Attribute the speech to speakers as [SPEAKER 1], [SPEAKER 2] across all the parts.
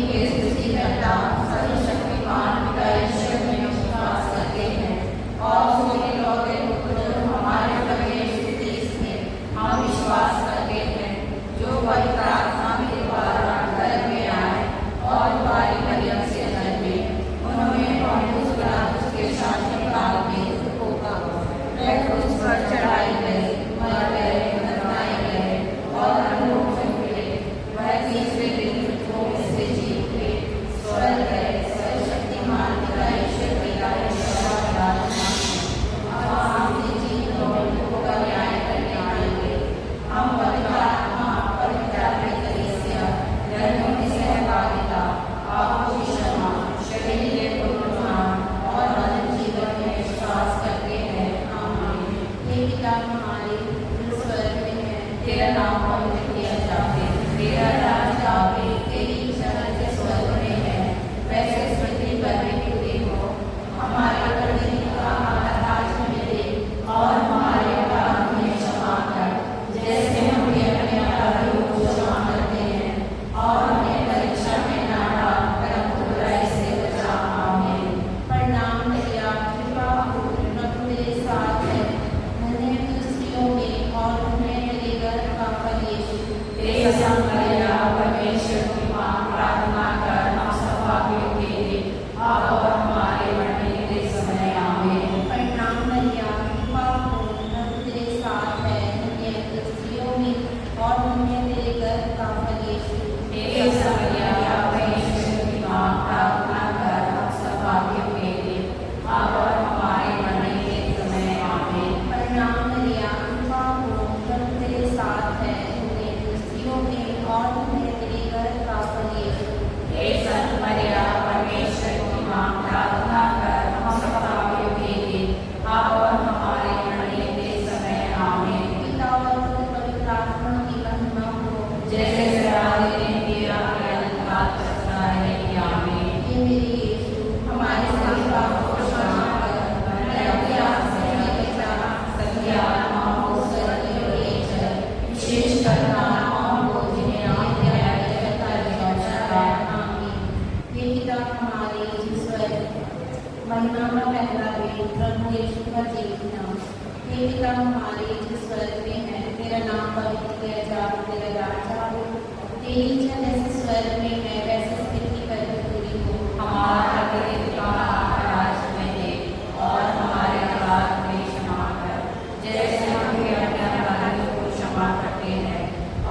[SPEAKER 1] के सृष्टिकर्ता सर्वशक्तिमान पिता ईश्वर में विश्वास करते हैं और उसके इकलौते पुत्र जो हमारे प्रभु यीशु मसीह में हम विश्वास करते हैं, जो पवित्र आत्मा के द्वारा गर्भ में आए और कुंवारी मरियम से जन्मे। उन्होंने पौलुस पिलातुस के शासनकाल में होगा, वे क्रूस पर चढ़ाए गए, मर गए, दफनाए गए और अधोलोक में मिले। वह तीसरे दिन मृतकों में से जी उठे, स्वर्ग गए, सर्वशक्तिमान पिता ईश्वर की दाहिने ओर विराजमान हैं। अब वहाँ से जीवित और मृतकों का न्याय करने आएंगे। हम पवित्र आत्मा, पवित्र कलीसिया, धर्मों की सहभागिता, पापों की क्षमा, शरीर के पुनरुत्थान और अनंत जीवन में विश्वास करते हैं। आमीन। हे पिता हमारे जो स्वर्ग में है, तेरा नाम पवित्र किया जाए, तेरा राज्य आवे, तेरी इच्छा जैसे स्वर्ग में है वैसे पृथ्वी पर भी पूरी हो। हमारे प्रतिदिन का आहार आज हमें दे और हमारे अपराध हमें क्षमा कर, जैसे हम भी अपने अपराधियों को क्षमा करते हैं, और हमें परीक्षा में न डाल परंतु बुराई से बचा। आमीन। प्रणाम मैया, कृपा पूर्ण, प्रभु तेरे साथ है, धन्य है तू स्त्रियों में और धन्य है तेरे गर्भ का फल यीशु। हे संत मरियम, परमेश्वर की माँ, प्रार्थना कर हम सब पापियों के लिए अब और हमारे मरने के समय। आमीन। प्रणाम मैया, कृपा पूर्ण, प्रभु तेरे साथ है, धन्य है तू स्त्रियों में और धन्य है तेरे गर्भ का फल यीशु। हे संत मरियम, परमेश्वर की माँ, प्रार्थना कर हम सब पापियों के लिए अब और हमारे मरने के समय। आमीन। प्रणाम मैया, कृपा पूर्ण, प्रभु तेरे साथ है, धन्य है तू स्त्रियों में और धन्य है तेरे गर्भ का फल यीशु। हे संत मरियम, परमेश्वर की माँ, प्रार्थना कर हम सब पापियों के लिए अब और हमारे मरने के समय। आमीन। पिता और पुत्र पवित्र आत्मा की महिमा हो, जैसे सराहनीय ने किया कि अनंत काल तक सदा रहेगी। आमीन। हे मेरे यीशु, हमारे सभी पापों को क्षमा कर, मैं अपने आप से बचा सभी आत्माओं को स्वर्ग में ले चल, विशेष कर आत्माओं को जिन्हें आपने न्याय कर पहुंचाया। आमीन। हे पिता हमारे जो स्वर्ग महिमा का पहला वेद प्रभु यीशु का जीवित नाम। हे पिता हमारे जो स्वर्ग में है, तेरा नाम पवित्र किया जाए, तेरा राज्य आवे, तेरी इच्छा जैसे स्वर्ग में है वैसे पृथ्वी पर भी पूरी हो। हमारा प्रतिदिन का आहार आज हमें दे और हमारे अपराध हमें क्षमा कर, जैसे हम भी अपने अपराधियों को क्षमा करते हैं,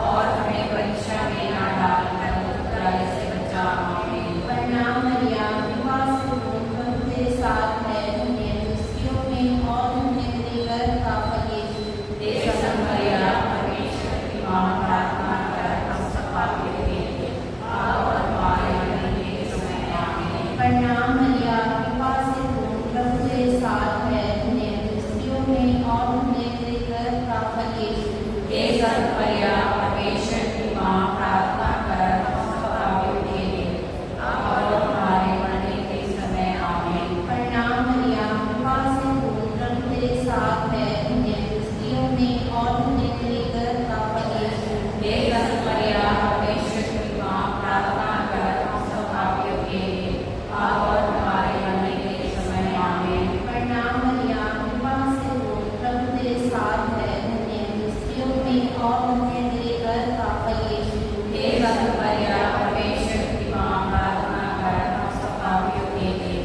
[SPEAKER 1] और हमें परीक्षा में न डाल परंतु बुराई से बचा। आमीन। प्रणाम मैया, कृपा से पूर्ण, प्रभु तेरे साथ है, धन्य है तू स्त्रियों में और धन्य है तेरे गर्भ का फल यीशु। हे संत मरियम, परमेश्वर की माँ, प्रार्थना कर हम सब पापियों के लिए अब और हमारे मरने के समय। आमीन। प्रणाम मैया, कृपा से पूर्ण, प्रभु तेरे साथ है, धन्य है तू स्त्रियों में और धन्य है तेरे गर्भ का फल यीशु। हे संत मरियम, परमेश्वर की माँ, प्रार्थना कर हम सब पापियों के लिए अब और हमारे मरने के समय। आमीन। प्रणाम मैया, कृपा से पूर्ण, प्रभु तेरे साथ है, धन्य है तू स्त्रियों में और धन्य है तेरे गर्भ का फल यीशु। हे संत मरियम, परमेश्वर की माँ, प्रार्थना कर हम सब पापियों के लिए अब और हमारे मरने के समय। आमीन। प्रणाम मैया, कृपा से पूर्ण, प्रभु तेरे साथ है, धन्य है तू स्त्रियों में और धन्य है तेरे गर्भ का फल यीशु। हे संत मरियम, परमेश्वर की माँ, प्रार्थना कर हम सब पापियों के लिए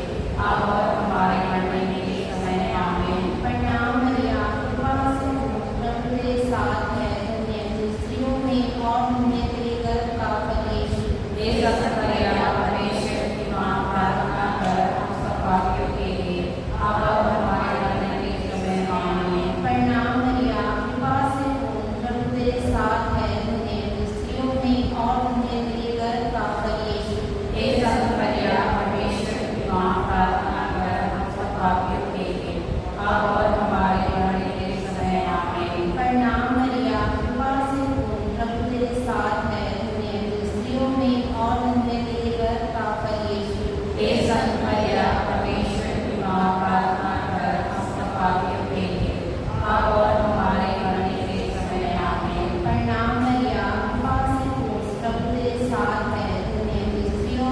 [SPEAKER 1] अब और हमारे मरने के समय। आमीन। प्रणाम मैया, कृपा से पूर्ण, प्रभु तेरे साथ है, धन्य है तू स्त्रियों में और धन्य है तेरे गर्भ का फल यीशु। हे संत मरियम, परमेश्वर की माँ, प्रार्थना कर हम सब पापियों के लिए अब और हमारे मरने के समय। आमीन। प्रणाम मैया, कृपा से पूर्ण, प्रभु तेरे साथ है, धन्य है तू स्त्रियों में और धन्य है तेरे गर्भ का फल यीशु। हे संत मरियम, परमेश्वर की माँ, प्रार्थना कर हम सब पापियों के लिए अब और हमारे मरने के समय। आमीन। प्रणाम मैया, कृपा से पूर्ण, प्रभु तेरे साथ है, धन्य है तू स्त्रियों में और धन्य है तेरे गर्भ का फल यीशु। हे संत मरियम, परमेश्वर की माँ, प्रार्थना कर हम सब पापियों के लिए अब और हमारे मरने के समय। आमीन। प्रणाम मैया, कृपा से पूर्ण, प्रभु तेरे साथ है, धन्य है तू स्त्रियों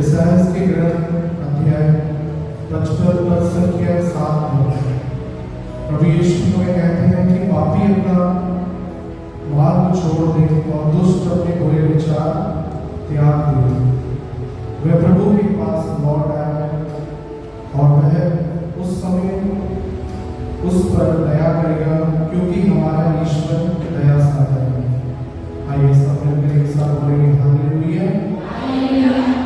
[SPEAKER 2] इसायाह के ग्रंथ अध्याय 55 पद संख्या 7 में प्रभु यीशु हमें कहते हैं कि पापी अपना मार्ग छोड़ दे और दुष्ट अपने बुरे विचार त्याग दे। वह प्रभु के पास लौट आए और वह उस समय उस पर दया करेगा, क्योंकि हमारा ईश्वर दया सागर है। आइए सब मिलकर एक साथ बोलेंगे हालेलुया।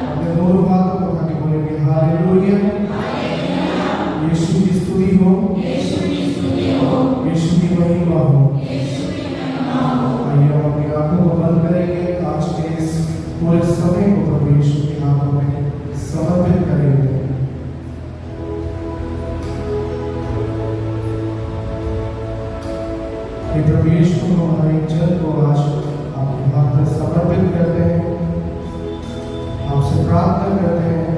[SPEAKER 2] अपने दोनों हाथों को उठा के बोलेंगे हालेलुया। यीशु की स्तुति हो, यीशु की महिमा हो। आइए हम अपनी आंखों को बंद करेंगे। आज के इस पूरे समय को प्रभु यीशु के हाथों में समर्पित करेंगे। प्रभु यीशु को हमारे जन को आज आपके हाथ में समर्पित करते हैं, आपसे प्रार्थना करते हैं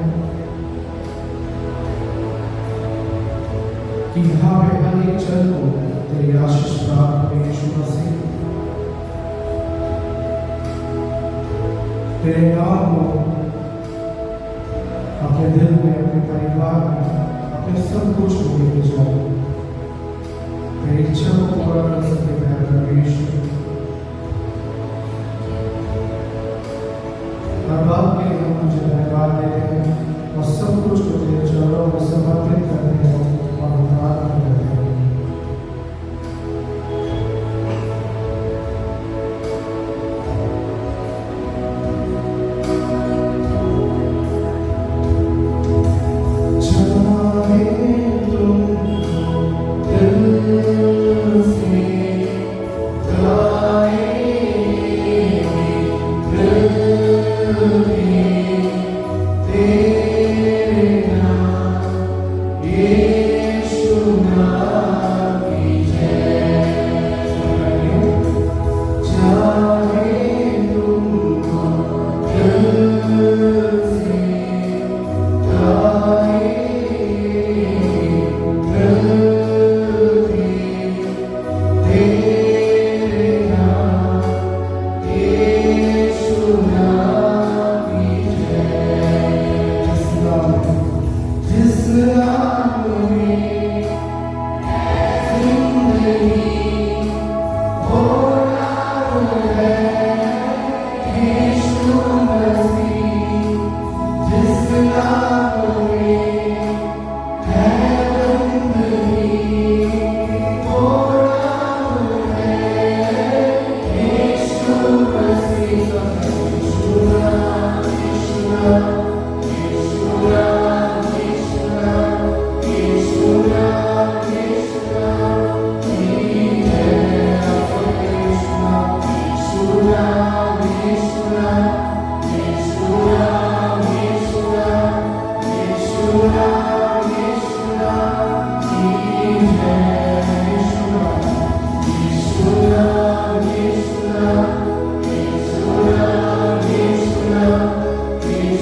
[SPEAKER 2] कि यहाँ पे हर एक जन को तेरी आशीष प्राप्त हो। यीशु मसीह तेरे नाम को अपने दिल में, अपने परिवार में, अपने सब कुछ को लेके जाओ। तेरी इच्छा को पूरा कर सके हर बात के लिए हम तुझे धन्यवाद देते हैं और सब कुछ को तेरे चरणों में समर्पित करते हैं और प्रार्थना करते हैं।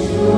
[SPEAKER 3] Yeshua,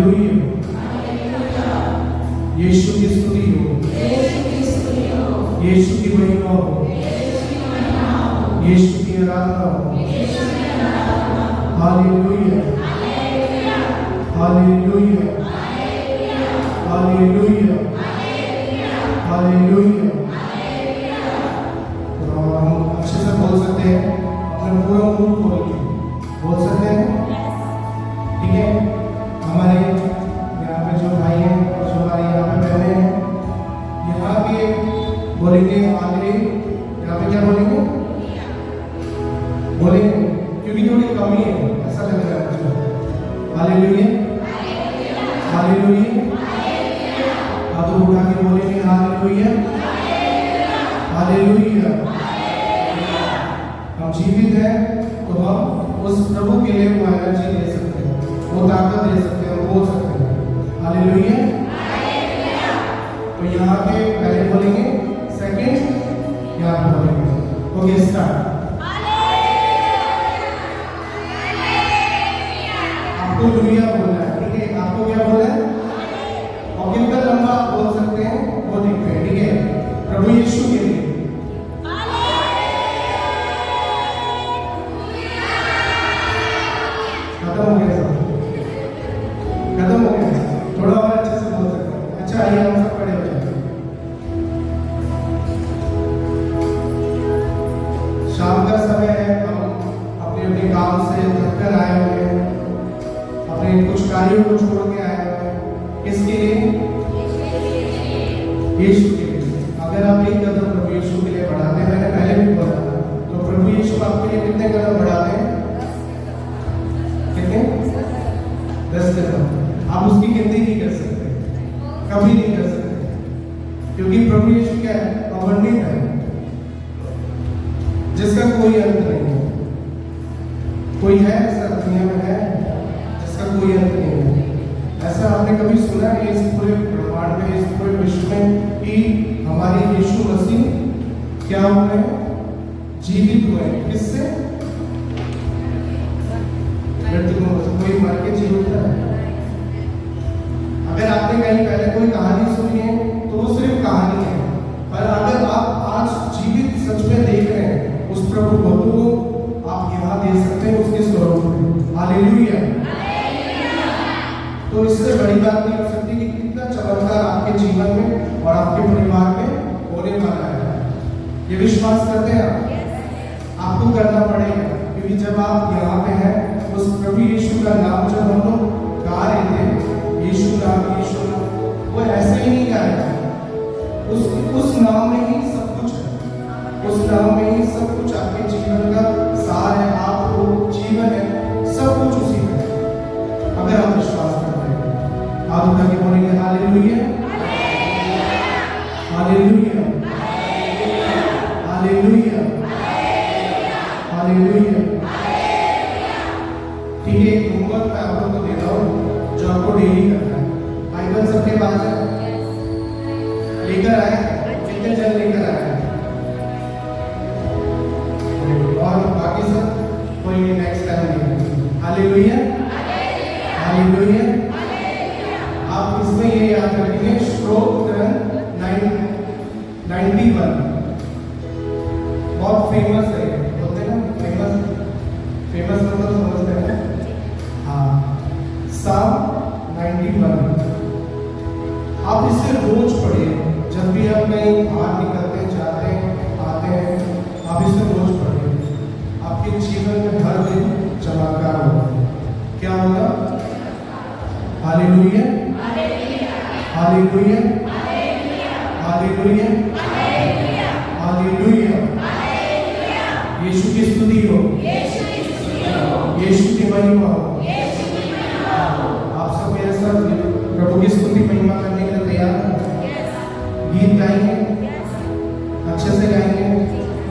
[SPEAKER 2] hallelujah. यीशु की स्तुति हो, यीशु की महिमा हो, यीशु की आराधना हो। Hallelujah, hallelujah, hallelujah, hallelujah. तो हम अच्छे से बोल सकते हैं, अपने पूरा मुंह खोल के बोल सकते हैं, ठीक है। हमारे यहाँ पे जो भाई हैं और जो हमारे यहाँ पे बहने हैं, यहाँ के बोलेंगे आगे, यहाँ पे क्या बोलेंगे? बोलेंगे, क्योंकि थोड़ी कमी है, ऐसा लग रहा है मुझे। Hallelujah, hallelujah. हाथों उठा के बोलेंगे हालेलुया, हालेलुया। हम जीवित हैं तो हम उस प्रभु के लिए वो एनर्जी दे सकते हैं, वो ताकत दे सकते हैं, बोल सकते हैं हालेलुया। तो यहाँ पे पहले बोलेंगे, सेकंड यहाँ बोलेंगे। Okay, start. आपको दुनिया बोलना है, ठीक है। आपको क्या बोलना है और कितना लंबा आप बोल सकते हैं वो देखते हैं, ठीक है। प्रभु यीशु के लिए खत्म हो गया, सब खत्म हो गया। थोड़ा और अच्छे से बोल सकते हैं। अच्छा, आइए हम सब खड़े हो जाते हैं। शाम का समय है, हम अपने अपने काम से थक कर आए हुए हैं, अपने कुछ कार्यों को छोड़ के आए हुए हैं। किसके लिए? यीशु के लिए। अगर आप एक कदम प्रभु यीशु के लिए बढ़ाते हैं, मैंने पहले भी बोला था, तो प्रभु यीशु आपके लिए कितने कदम बढ़ाते हैं? कितने? 10 कदम। आप उसकी गिनती नहीं कर सकते, कभी नहीं कर सकते, क्योंकि प्रभु यीशु क्या है? अवर्णित है, जिसका कोई अंत नहीं है। कोई है ऐसा दुनिया में है जिसका कोई अंत नहीं है? ऐसा आपने कभी सुना है इस पूरे ब्रह्मांड में, इस पूरे विश्व में, कि हमारे यीशु मसीह क्या हुए? जीवित हुए। किससे? मृत्यु से। कोई मर के जीवित है? अगर आपने कहीं पहले कोई कहानी सुनी है तो वो सिर्फ कहानी है, पर अगर आप आज जीवित सच में देख रहे हैं उस प्रभु को, आप यहाँ दे सकते हैं उसके स्वरूप में। हालेलुया। तो इससे बड़ी बात नहीं हो सकती कि कितना चमत्कार आपके जीवन में और आपके परिवार में होने वाला है। ये विश्वास करते हैं आप? आपको करना पड़ेगा, क्योंकि जब आप यहाँ पे हैं, उस प्रभु यीशु का नाम जब हम लोग गा रहे थे, यीशु नाम, यीशु नाम, वो ऐसे ही नहीं गाया। उस नाम में ही सब कुछ है, उस नाम में ही सब कुछ आपके जीवन का सार है, आपको जीवन है, सब कुछ उसी में है। अगर आप विश्वास करते हैं, हाथ उठा के बोलेंगे हालेलुया, हालेलुया, हालेलुया, हालेलुया। ठीक है, एक होमवर्क मैं आप लोगों को दे रहा हूँ जो आपको डेली करना है। बाइबल सबके पास है? लेकर आए? कितने जन लेकर आए? और बाकी सब कोई नेक्स्ट टाइम। Hallelujah, hallelujah. आप इसमें ये याद रखेंगे, श्लोक 91 बहुत फेमस है, बोलते हैं ना फेमस, फेमस मतलब समझते हैं। हाँ, साम 91। आप इसे रोज पढ़िए, जब भी आप कहीं बाहर निकलते हैं, जाते हैं, आते हैं, आप इसे रोज पढ़िए। आपके जीवन में हर दिन चमत्कार होगा। क्या होगा? Hallelujah, hallelujah, hallelujah, hallelujah. Yeshu की स्तुति हो, यीशु की महिमा हो। आप सब मेरे साथ प्रभु की स्तुति महिमा करने के लिए तैयार हैं? गीत गाएंगे, अच्छे से गाएंगे,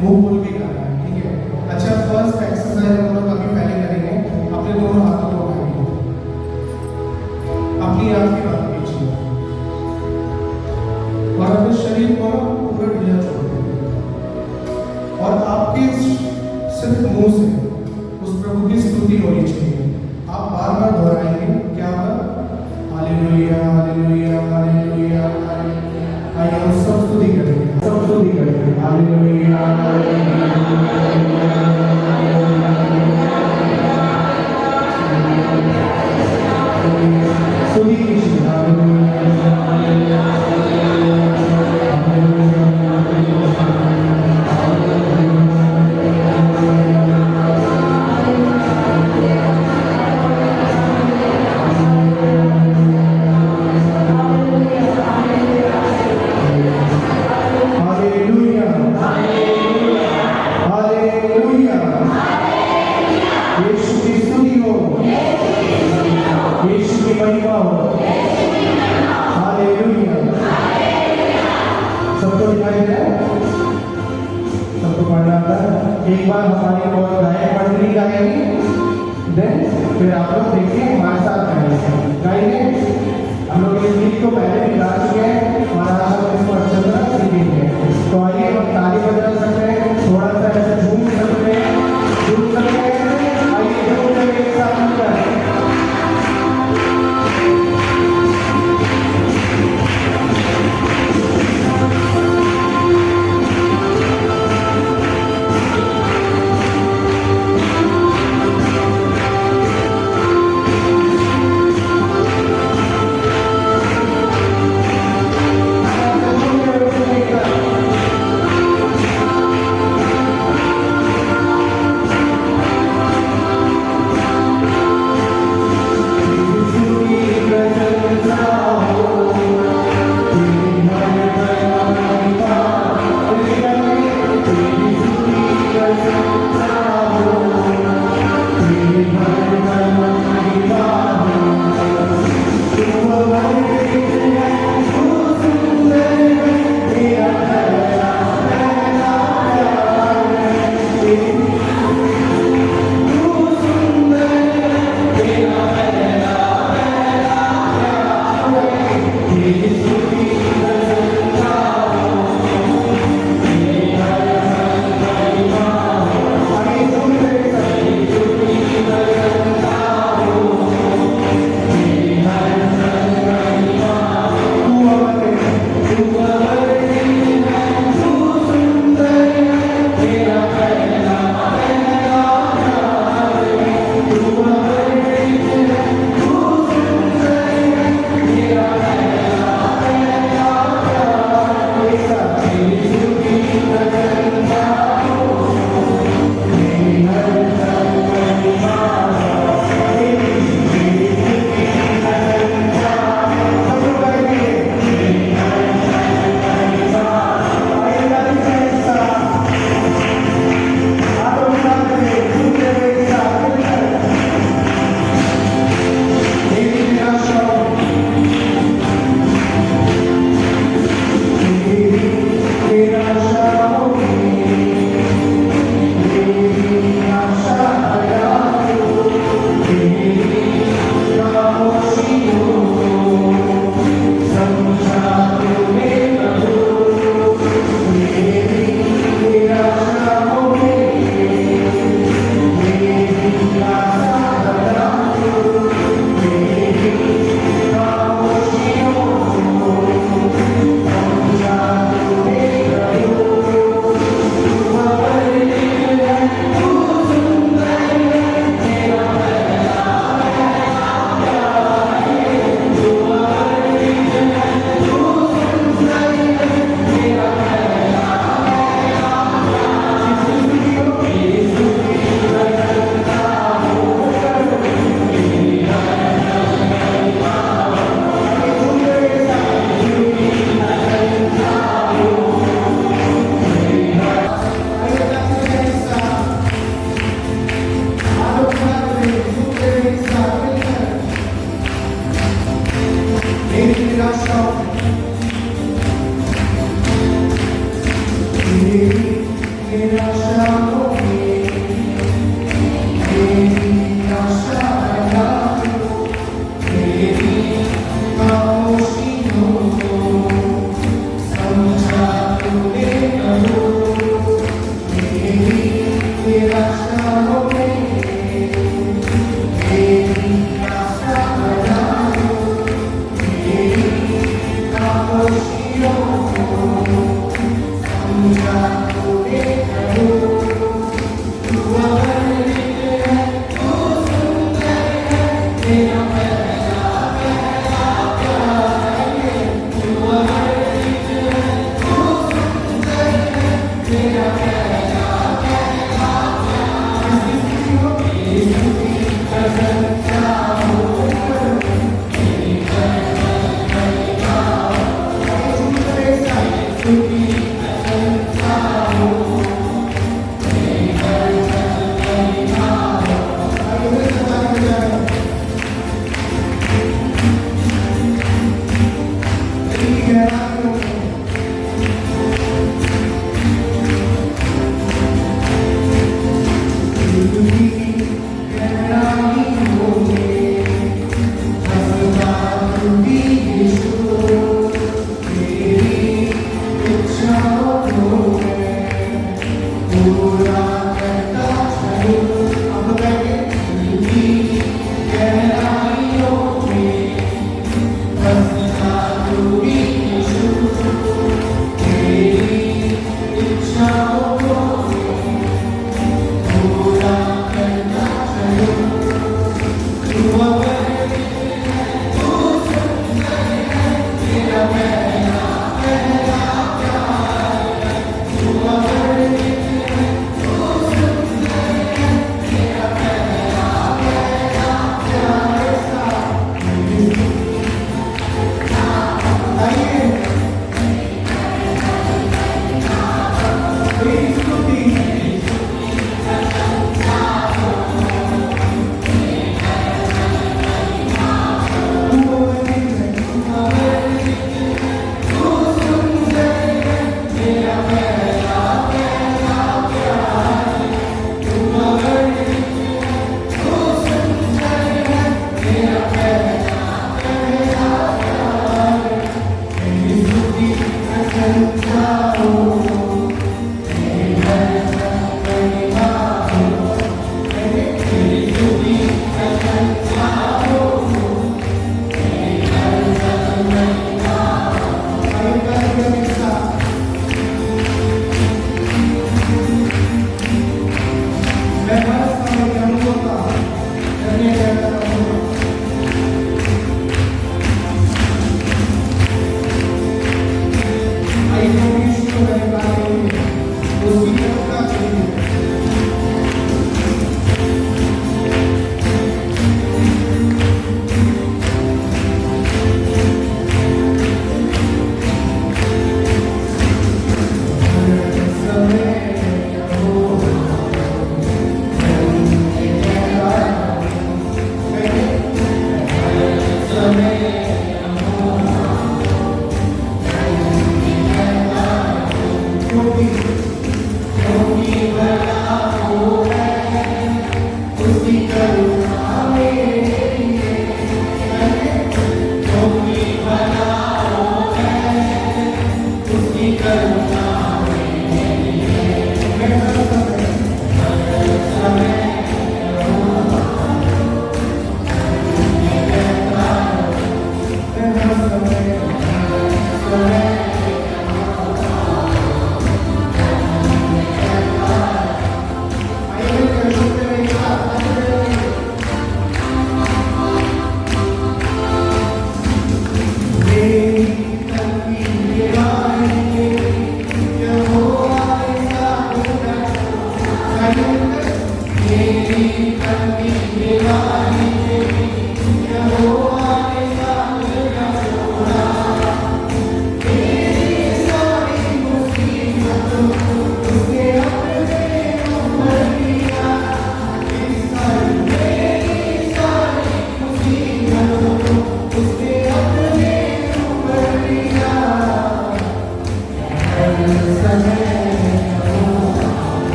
[SPEAKER 2] मुंह खोल के गाना है, ठीक है। अच्छा, फर्स्ट एक्सरसाइज हम लोग अभी पहले करेंगे। अपने दोनों हाथों को उठाएंगे, अपनी आंख की बात कीजिए और अपने शरीर को पूरा ढीला छोड़ देंगे, और आपके सिर्फ मुंह से उस प्रभु की स्तुति होनी चाहिए। आप बार बार दोहराएंगे। क्या होगा? यीशु की स्तुति हो, यीशु की महिमा हो। हालेलुया। सबको दिखाई दे रहा है? सबको पढ़ना आता है? एक बार हमारी और गायक मंडली गाएगी, देन फिर आप लोग देखिए हमारे साथ गाएंगे। हम लोग इस गीत को पहले भी गा चुके हैं और आज हम इसको अच्छी तरह सीखेंगे। तो आइए हम ताली बजा सकते हैं, थोड़ा सा ऐसे झूम सकते हैं, झूम सकते हैं। आइए झूम करके एक साथ मिलकर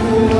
[SPEAKER 2] Thank you.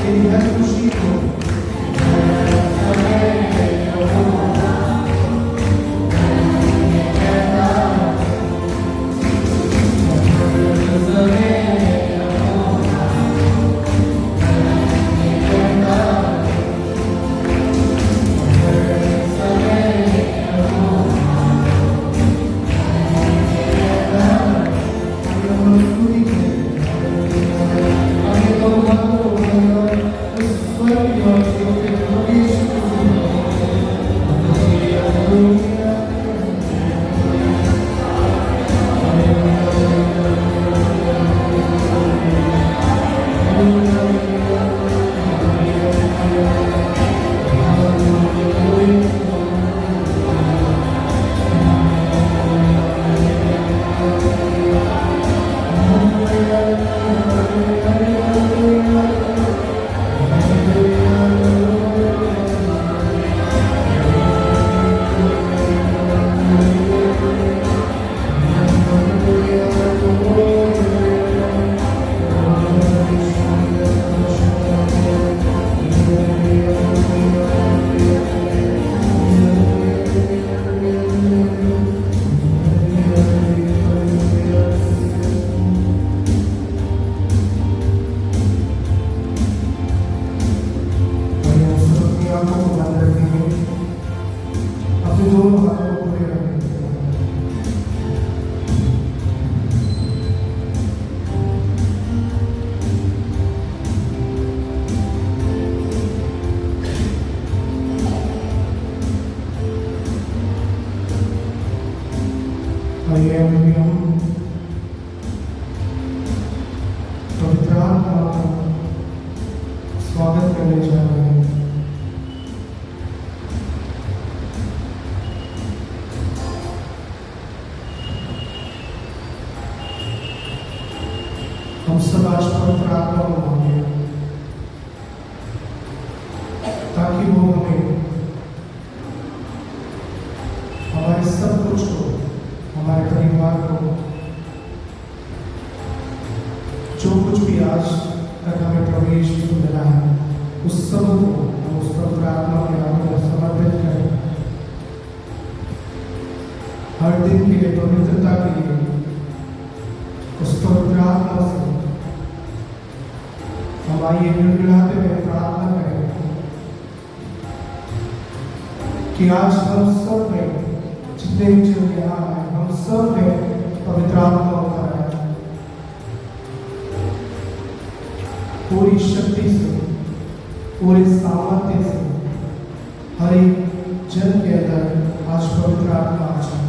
[SPEAKER 2] तेरी हर खुशी को स्वागत करने जा रहे हैं। हम सब आज पवित्र आत्मा को मांगे ताकि वो हमें हमारे सब कुछ को, हमारे परिवार को, जो कुछ भी आज तक हमें प्रभु यीशु को मिला है, उस सब को हम उस पवित्र आत्मा के हाथों में समर्पित करें। हर दिन के लिए, पवित्रता के लिए उस पवित्र आत्मा से हम आइए गिड़गिड़ाते हुए प्रार्थना करें कि आज हम सब में जितने भी जन यहाँ हैं, हम सब में पवित्र आत्मा उतारा है। पूरी शक्ति से, पूरे सामर्थ्य से हर एक जन के अंदर आज पवित्र आत्मा आ जाए।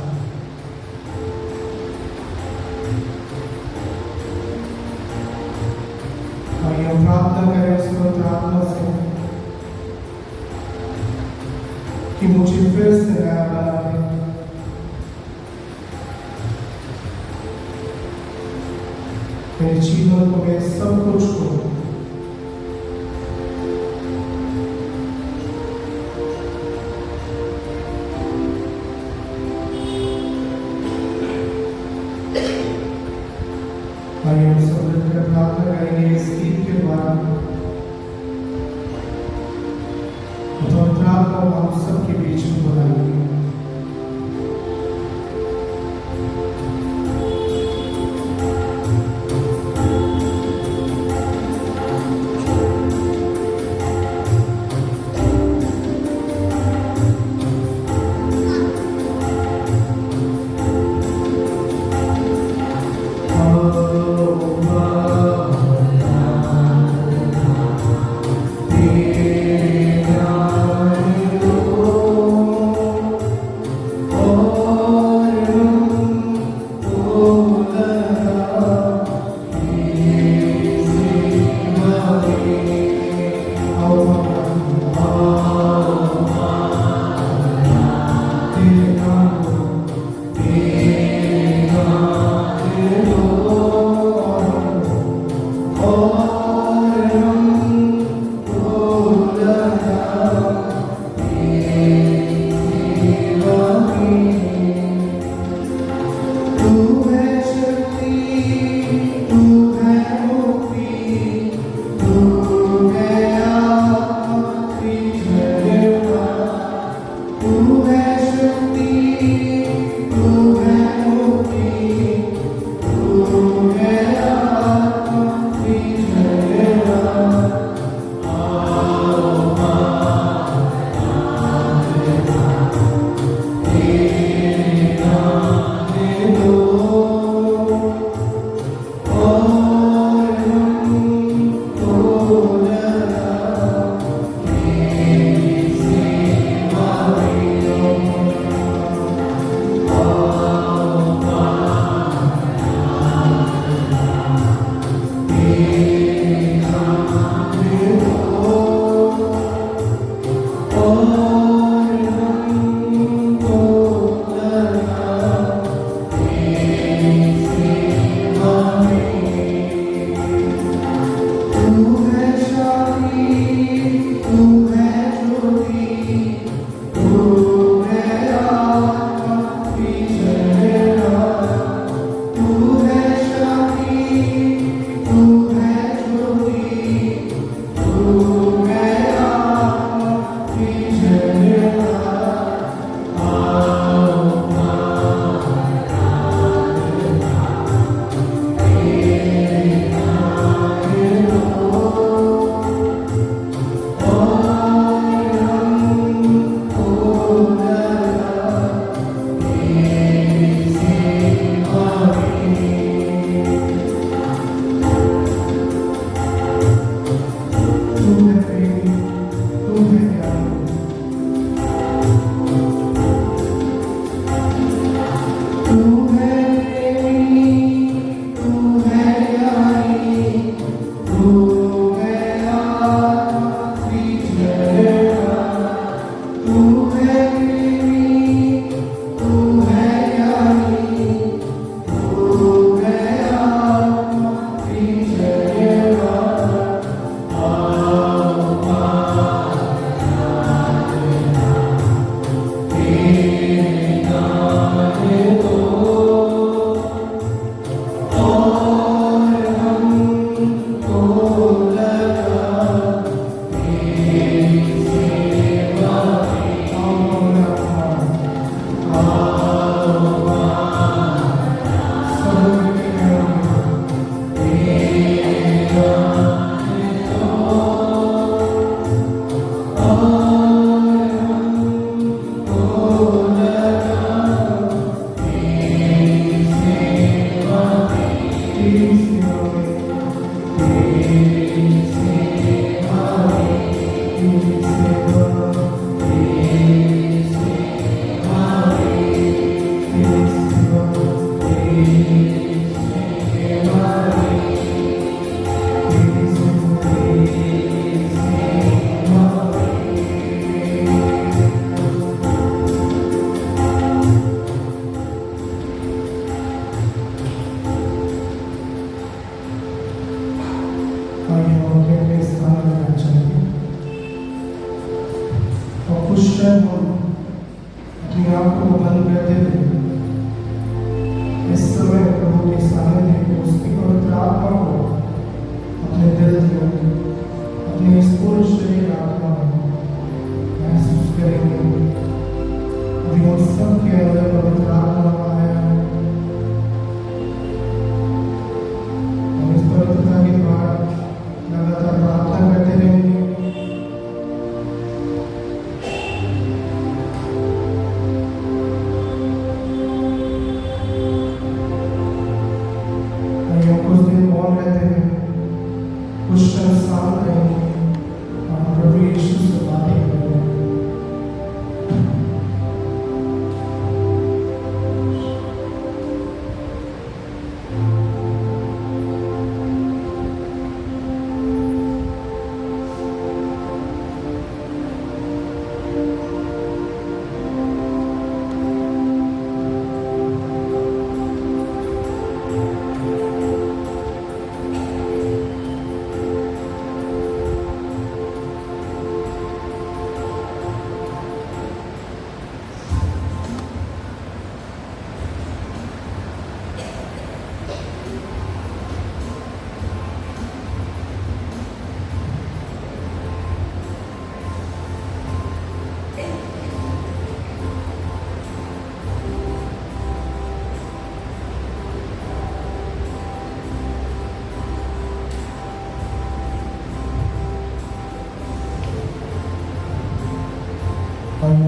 [SPEAKER 2] आइए हम प्रार्थना करें उस पवित्र आत्मा से कि मुझे फिर से नया बना दे। मेरे जीवन को, मेरे सब कुछ को प्रार्थना करेंगे इस गीत के द्वारा। पवित्र आत्मा हम सबके बीच में बुलाएंगे। Oh,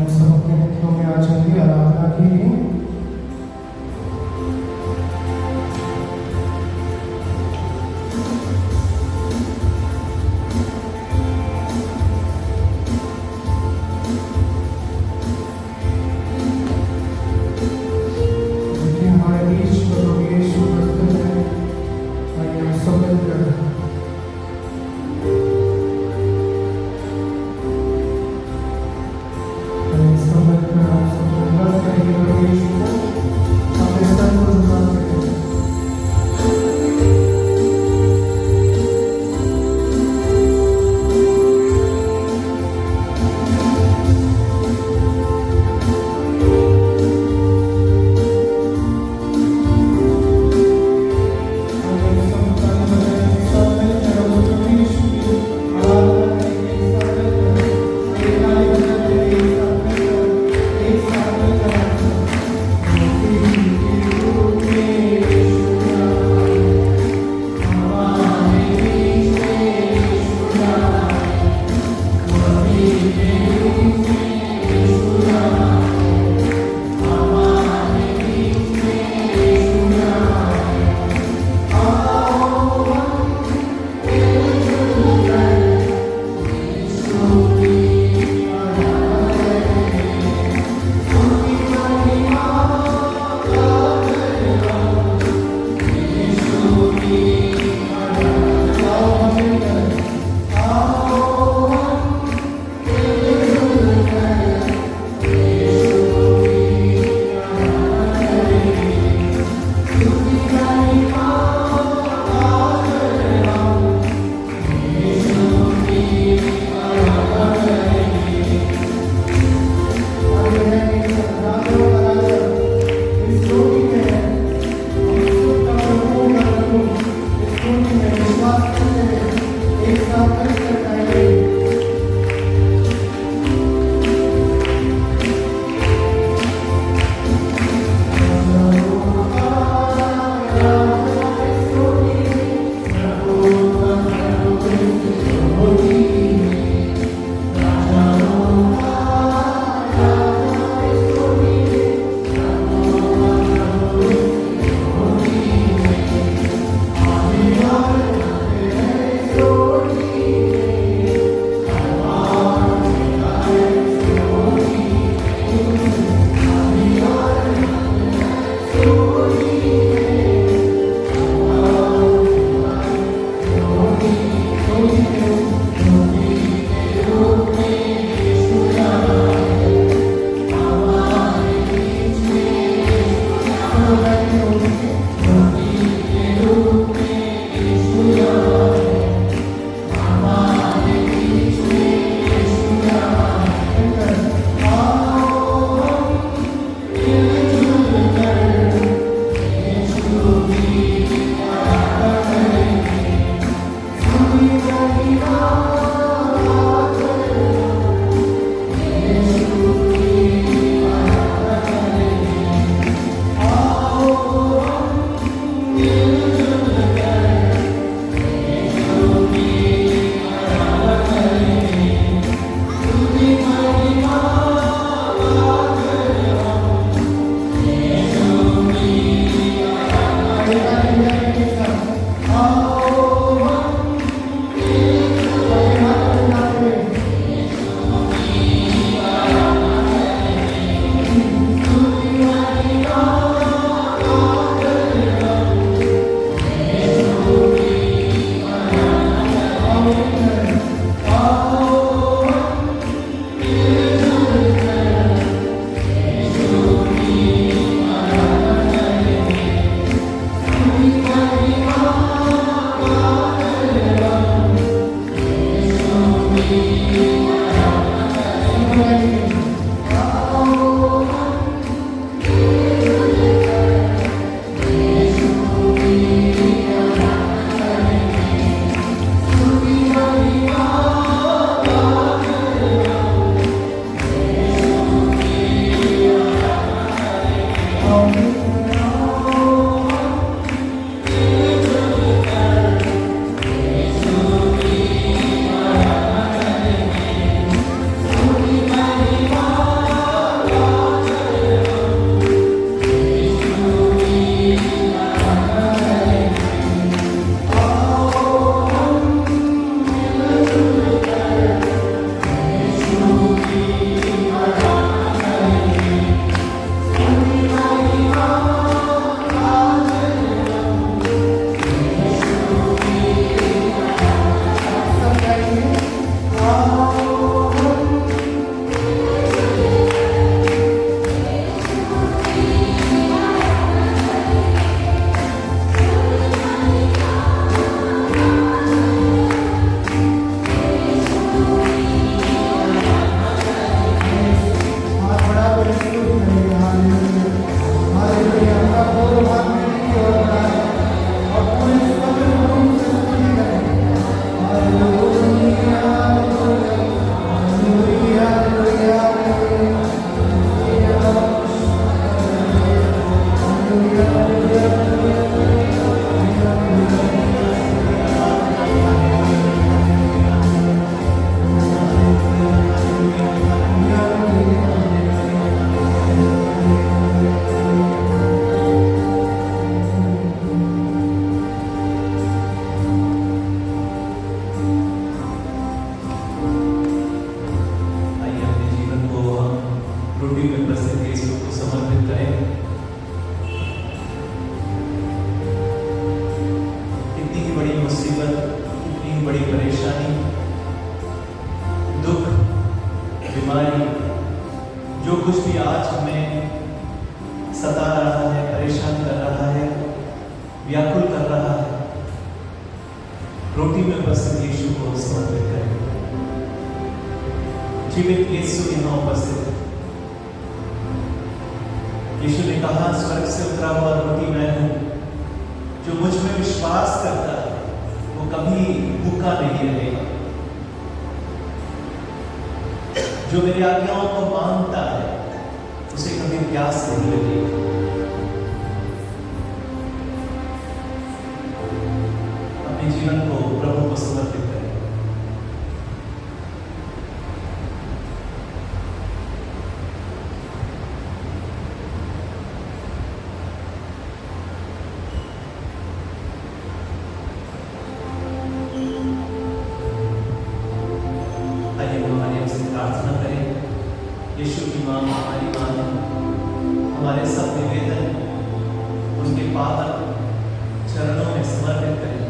[SPEAKER 2] सब अपने मुखों में आ जाइए आराधना के लिए। देखिए हमारे बीच प्रभु यीशु उपस्थित है। आइए हम सब मिलकर हम सब मिलकर प्रभु यीशु
[SPEAKER 3] परेशानी, दुख, बीमारी, जो कुछ भी आज हमें सता रहा है, परेशान कर रहा है, व्याकुल कर रहा है, रोटी में उपस्थित यीशु को समर्पित करें। जीवित यीशु यहाँ उपस्थित है। यीशु ने कहा, स्वर्ग से उतरा हुआ रोटी मैं हूं, जो मुझ में विश्वास करता है वो कभी भूखा नहीं रहेगा, जो मेरी आज्ञाओं को मानता है उसे कभी प्यास नहीं लगेगी। अपने जीवन को प्रभु को समर्पित करें। प्रार्थना करें। यीशु की मां हमारी मां है, हमारे सब निवेदन उनके पावन चरणों में समर्पित करें।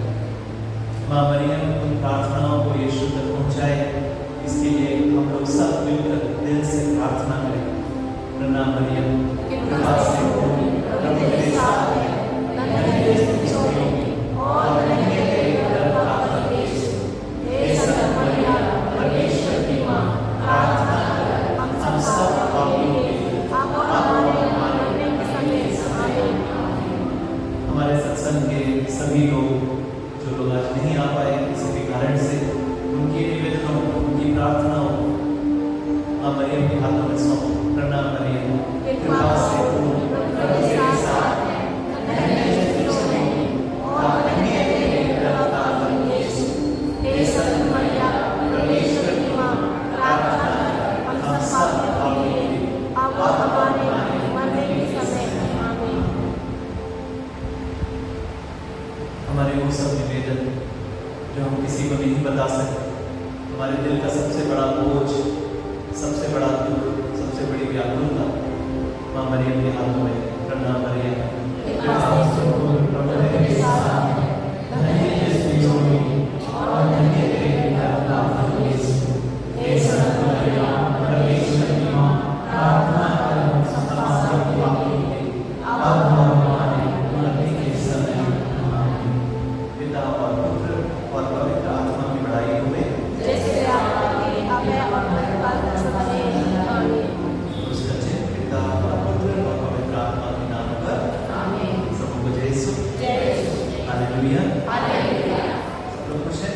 [SPEAKER 3] मां मरियम उन प्रार्थनाओं को यीशु तक पहुंचाए, इसके लिए हम लोग सब मिलकर दिल से प्रार्थना करें। प्रणाम मरियम, कृपा से भरी, प्रभु तेरे साथ है, धन्य है तू स्त्रियों में और धन्य है तेरा गर्भ का यीशु। हे संत मरियम, परमेश्वर की मां, प्रार्थना कर हम सब पापियों के लिए अब और हमारे मरने के समय। आमीन। हमारे सत्संग के सभी लोग जो लोग आज नहीं आ पाए किसी भी कारण से, उनके निवेदनों, उनकी प्रार्थनाओं मां मरियम के हाथों में सौंप। प्रणाम मरियम, कृपा से पूर्ण, प्रभु तेरे साथ है, धन्य है तू स्त्रियों में और धन्य है तेरे गर्भ का फल यीशु। हे संत मरियम, परमेश्वर की मां, प्रार्थना कर हम सब पापियों के लिए अब और हमारे मरने के समय। आमीन। हमारे वो सब निवेदन जो हम किसी को नहीं बता सकते, हमारे दिल का सबसे बड़ा बोझ, सबसे बड़ा दुख, सबसे बड़ी व्याकुलता मां मरियम के हाथों में। प्रणाम मरियम, प्रभु तेरे साथ है, धन्य है तू स्त्रियों में और धन्य है तेरे गर्भ का फल यीशु। हे संत मरियम, परमेश्वर की मां, प्रार्थना कर हम सब पापियों के लिए अब और हमारे मरने के समय। आमीन। पिता और पुत्र और पवित्र आत्मा की बड़ाई हो, जैसे आदि अब है और कल सदा। आमीन। उसका चिन्ह पिता और पुत्र और पवित्र आत्मा के नाम पर। आमीन। सबको जय यीशु। हालेलुया। हालेलुया। सब लोग खुश हैं?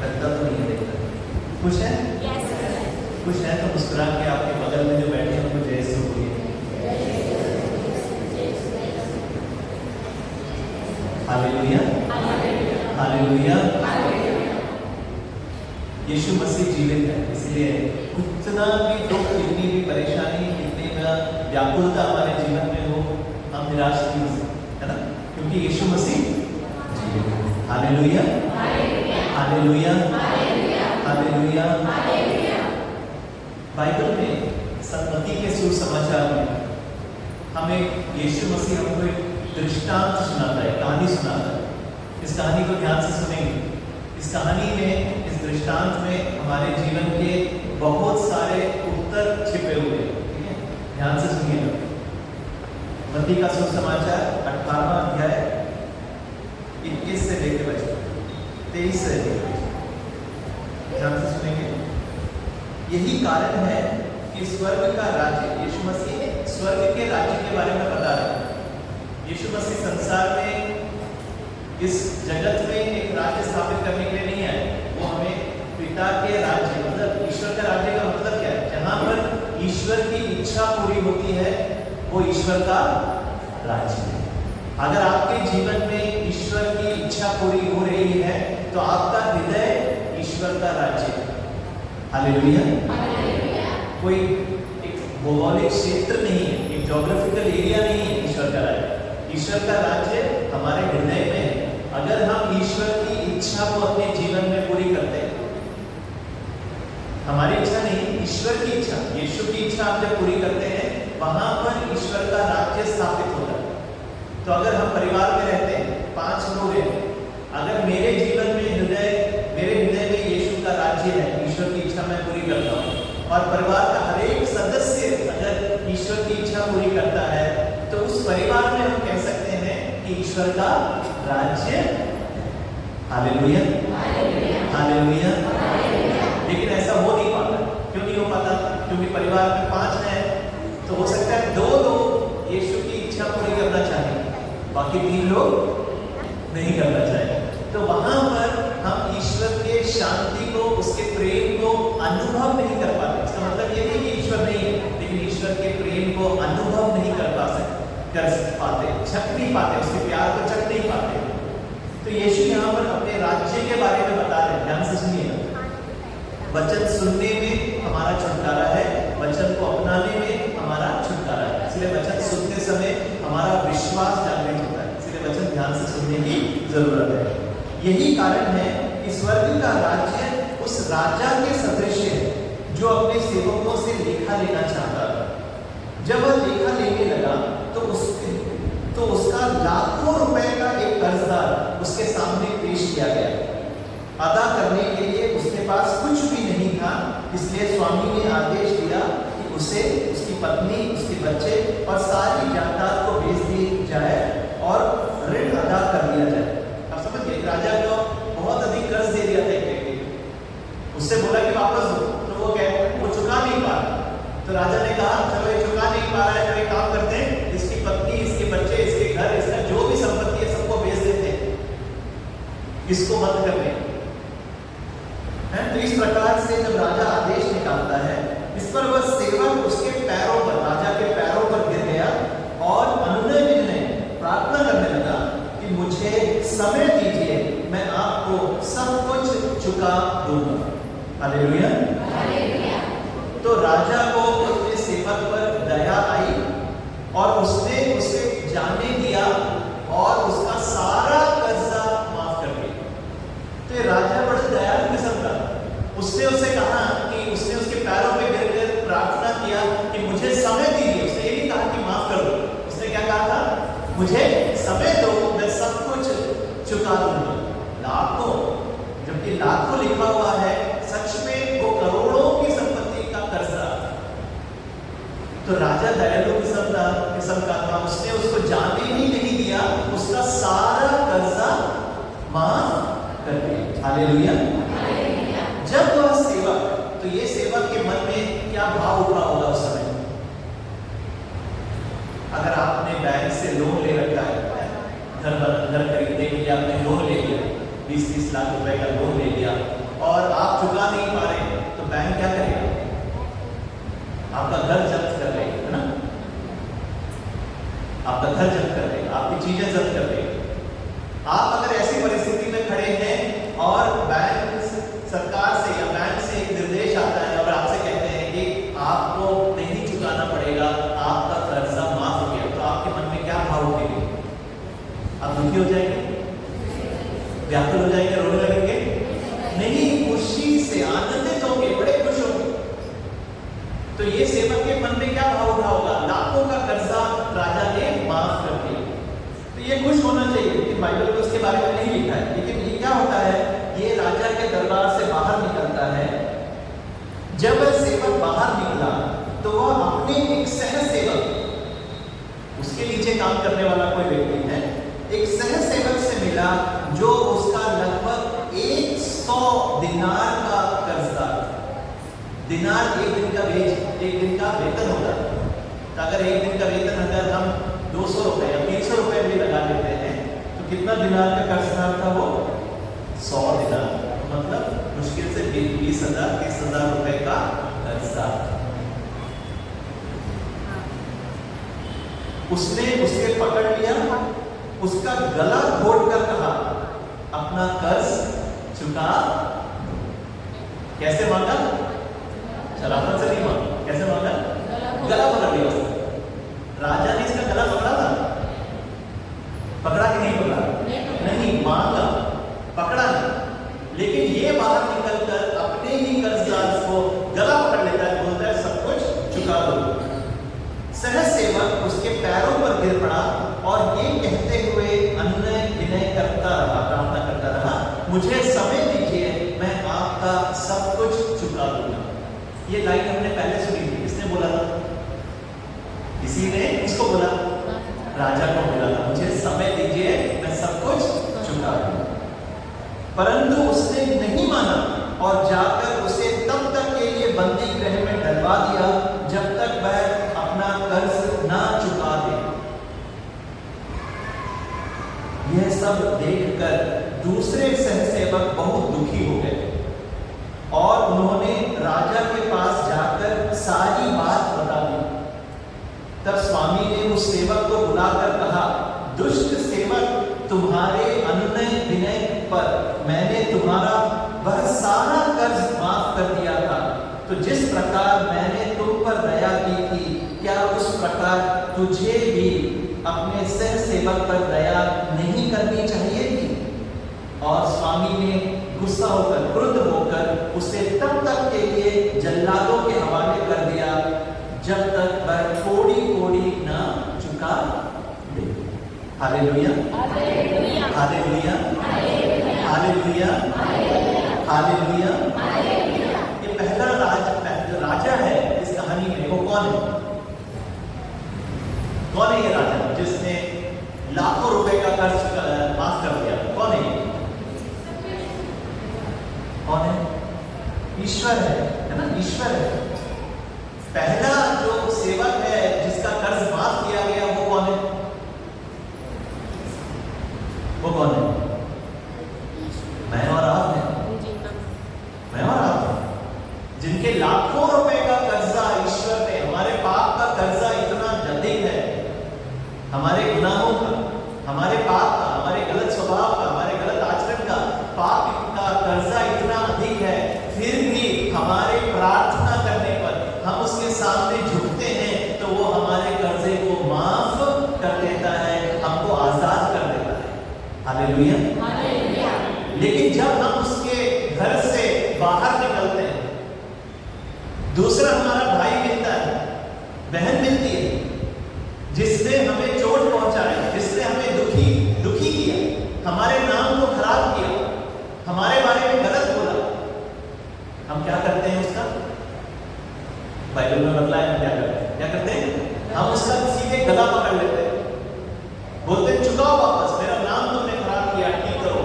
[SPEAKER 3] लगता तो नहीं है, देखता खुश है? खुश है तो मुस्कुरा के आपके बगल में जो बैठे हैं उनको जय यीशु बोलिए। हालेलुया। हालेलुया। यीशु मसीह जीवित है, इसलिए कितना भी दुख, कितनी भी परेशानी, कितनी भी व्याकुलता हमारे जीवन में हो, हम निराश नहीं हो सकते, है ना, क्योंकि यीशु मसीह जीवित है। हालेलुया। हालेलुया। हालेलुया। बाइबल में सन्मति के सुसमाचार में हमें यीशु मसीह हमको एक दृष्टांत सुनाता है, कहानी सुनाता है। इस कहानी को ध्यान से सुनेंगे। इस कहानी में, इस दृष्टांत में हमारे जीवन के बहुत सारे उत्तर छिपे हुए हैं। ठीक है, ध्यान से सुनिएगा। मत्ती का सुसमाचार 18वां अध्याय 21 से लेकर 23 से लेकर, ध्यान से सुनेंगे। यही कारण है कि स्वर्ग का राज्य, यीशु मसीह स्वर्ग के राज्य के बारे में बता रहे हैं। यीशु मसीह संसार में, इस जगत में एक राज्य स्थापित करने के लिए नहीं आए। वो हमें पिता के राज्य, मतलब ईश्वर का राज्य का मतलब क्या है? जहां पर ईश्वर की इच्छा पूरी होती है वो ईश्वर का राज्य है। अगर आपके जीवन में ईश्वर की इच्छा पूरी हो रही है तो आपका हृदय ईश्वर का राज्य है। हालेलुया। कोई एक भौगोलिक क्षेत्र नहीं है, एक ज्योग्राफिकल एरिया नहीं है ईश्वर का राज्य। ईश्वर का राज्य हमारे हृदय में है। अगर हम ईश्वर की इच्छा को अपने जीवन में पूरी करते हैं, हमारी इच्छा नहीं, ईश्वर की इच्छा, यीशु की इच्छा हम जब पूरी करते हैं, वहां पर ईश्वर का राज्य स्थापित होता है। तो अगर हम परिवार में रहते हैं, 5 लोग हैं, अगर मेरे जीवन में मेरे हृदय में यीशु का राज्य है, ईश्वर की इच्छा मैं पूरी करता हूँ, और परिवार का हर एक सदस्य अगर ईश्वर की इच्छा पूरी करता है, तो उस परिवार में हम कह सकते हैं कि ईश्वर का राज्य। Hallelujah, hallelujah. लेकिन ऐसा हो नहीं पाता। क्यों नहीं हो पाता? क्योंकि परिवार में 5 हैं, तो हो सकता है 2 लोग यीशु की इच्छा पूरी करना चाहें, बाकी 3 लोग नहीं करना चाहें। तो वहां पर हम ईश्वर के शांति को, उसके प्रेम को अनुभव नहीं कर पाते। इसका मतलब ये नहीं कि ईश्वर नहीं है, लेकिन ईश्वर के प्रेम को अनुभव नहीं कर पाते, चख नहीं पाते, उसके प्यार को चख नहीं पाते। तो यीशु यहाँ पर अपने राज्य के बारे में बता रहे हैं। ध्यान से सुनिए। वचन सुनने में हमारा छुटकारा है, वचन को अपनाने में हमारा छुटकारा है। इसलिए वचन सुनते समय हमारा विश्वास जागृत होता है, इसलिए वचन ध्यान से सुनने की जरूरत है। यही कारण है कि स्वर्ग का राज्य उस राजा के सदृश है जो अपने सेवकों से लेखा लेना चाहता था। जब वह लेखा लेने लगा तो उसका लाखों रुपए का एक कर्जदार उसके सामने पेश किया गया। अदा करने के लिए उसके पास कुछ भी नहीं था, इसलिए स्वामी ने आदेश दिया कि उसे, उसकी पत्नी, उसके बच्चे और सारी जायदाद को बेच दी जाए और ऋण अदा कर दिया जाए। अब समझिए, राजा को बहुत अधिक कर्ज दे दिया था एक व्यक्ति को। उससे बोला कि वापस दो, तो वो चुका नहीं पा रहा। तो राजा ने कहा चलो ये चुका नहीं पा रहा है, तो एक काम करते हैं, इसकी पत्नी, इसके बच्चे, इसके घर, इसका जो भी संपत्ति है सबको बेच देते हैं, इसको बंद कर दें। तो इस प्रकार से जब राजा आदेश निकालता है, इस पर वह सेवक उसके पैरों पर, राजा के पैरों पर गिर गया और अनुनय विनय प्रार्थना करने लगा कि मुझे समय दीजिए, मैं आपको सब कुछ चुका दूंगा। Hallelujah, hallelujah. तो राजा को अपने सेवक पर दया आई और उसने उसे जाने दिया और उसका सारा कर्जा माफ कर दिया। तो ये राजा बड़ा दयालु किस्म का। उसने उसे कहा कि उसने उसके पैरों पे गिरकर प्रार्थना किया कि मुझे समय दीजिए। उसने ये नहीं कहा कि माफ कर दो, उसने क्या कहा था? मुझे समय दो, मैं सब कुछ चुका दूंगा। लाखों, जबकि लाखों लिखा हुआ है, सच में वो करोड़ों की संपत्ति का कर्जा। तो राजा दयालु किस्म का था, उसने उसको जाने ही नहीं दिया, उसका सारा कर्जा माफ कर दिया। हालेलुया। जब वह सेवक, तो ये सेवक के मन में क्या भाव उठा होगा उस समय? अगर आपने बैंक से लोन ले रखा है, घर खरीदने के लिए आपने लोन ले लिया, 20-30 लाख रुपए का लोन ले लिया और आप चुका नहीं पा रहे, तो बैंक क्या करेगा? आपका घर जब्त कर लेगा, है ना? आपका घर जब्त कर देगा, आपकी चीजें जब्त कर देगा। आप अगर ऐसी परिस्थिति में खड़े हैं और बैंक सरकार से या बैंक से एक निर्देश आता है और आपसे कहते हैं कि आपको नहीं चुकाना पड़ेगा, आपका कर्जा माफ हो गया, तो आपके मन में क्या भाव उठेंगे? आप दुखी हो जाएंगे, व्याकुल हो जाएंगे, रोने लगेंगे? नहीं, खुशी से आनंदित होंगे, बड़े खुश होंगे। तो ये सेवक के मन में क्या भाव उठा होगा? लाखों का कर्जा राजा ने माफ कर दिया। तो ये खुश होना चाहिए, लेकिन बाइबल में उसके बारे में नहीं लिखा है। लेकिन ये क्या होता है? ये राजा के दरबार से बाहर निकलता है। जब वह सेवक बाहर निकला तो वह अपने एक सह सेवक, उसके नीचे काम करने वाला कोई व्यक्ति है, एक सह सेवक से मिला जो उसका लगभग 100 दिनार का कर्जदार। दिनार एक दिन का वेतन होता है। तो अगर एक दिन का वेतन अगर हम 200 रुपए या 300 रुपए भी लगा लेते हैं, तो कितना दिनार का कर्जदार था वो? 100 दिनार, मतलब मुश्किल से 20,000-30,000 रुपए का कर्जा। उसने उसे पकड़ लिया, उसका गला घोट कर कहा, अपना कर्ज चुका। कैसे मांगा? शराफत से नहीं मांगा। कैसे मांगा? गला पकड़ लिया उसने। राजा ने इसका गला पकड़ा था? पकड़ा कि नहीं पकड़ा? नहीं, मांगा, पकड़ा नहीं। लेकिन ये बाहर निकलकर अपने ही कर्जदार को गला पकड़ लेता है, बोलता है सब कुछ चुका दो। सह सेवक उसके पैरों पर गिर पड़ा और ये कहते हुए अनुनय विनय करता रहा, प्रार्थना करता मुझे समय दीजिए, मैं आपका सब कुछ चुका दूंगा। ये लाइन हमने पहले सुनी थी। किसने बोला था? किसी ने किसको बोला? राजा को बोला था, मुझे समय दीजिए, मैं सब कुछ चुका दूंगा। परंतु उसने नहीं माना और जाकर उसे तब तक के लिए बंदी गृह में डलवा दिया जब तक वह अपना कर्ज ना चुका दे। यह सब देखकर दूसरे सहसेवक बहुत दुखी हो गए और उन्होंने राजा के पास जाकर सारी बात बता दी। तब स्वामी ने उस सेवक को बुलाकर कहा, दुष्ट सेवक, तुम्हारे अनुनय विनय पर मैंने तुम्हारा वह सारा कर्ज माफ कर दिया था, तो जिस प्रकार मैंने तुम पर दया की थी, क्या उस प्रकार तुझे भी अपने सह सेवक पर दया नहीं करनी चाहिए थी? और स्वामी ने गुस्सा होकर, क्रुद्ध होकर उसे तब तक के लिए जल्लादों के हवाले कर दिया जब तक वह थोड़ी थोड़ी ना चुका दे। Hallelujah, hallelujah, hallelujah, hallelujah, hallelujah. ये पहला राजा है इस कहानी में। वो कौन है? कौन है ये राजा जिसने लाखों रुपए का कर्ज माफ कर दिया? कौन है? कौन है? ईश्वर है ना? ईश्वर है। पहला जो सेवक है जिसका कर्ज माफ किया गया, वो कौन है? वो कौन है? मैं और आप हैं। मैं और आप हैं, जिनके लाखों रुपए का कर्जा ईश्वर ने, हमारे पाप का कर्जा इतना अधिक है, हमारे गुनाहों का, हमारे पाप का, हमारे गलत स्वभाव का, हमारे गलत आचरण का, पाप का कर्जा इतना अधिक है, फिर भी हमारे प्रार्थना करने पर हम उसके सामने झुकते हैं तो वो हमारे कर्जे को माफ कर देता है, हमको आजाद कर देता है। Hallelujah, hallelujah. लेकिन जब हम उसके घर से बाहर निकलते हैं, दूसरा हमारा भाई मिलता है, बहन मिलती है, जिसने हमें चोट पहुंचाई, जिसने हमें दुखी किया, हमारे नाम को खराब किया, हमारे बारे में गलत बोला, हम क्या करते हैं? उसका बाइबल में बताया हम क्या करते हैं? हम उसका सीधे गला पकड़ लेते हैं, बोलते हैं चुकाओ वापस, मेरा नाम तुमने खराब किया, ठीक करो,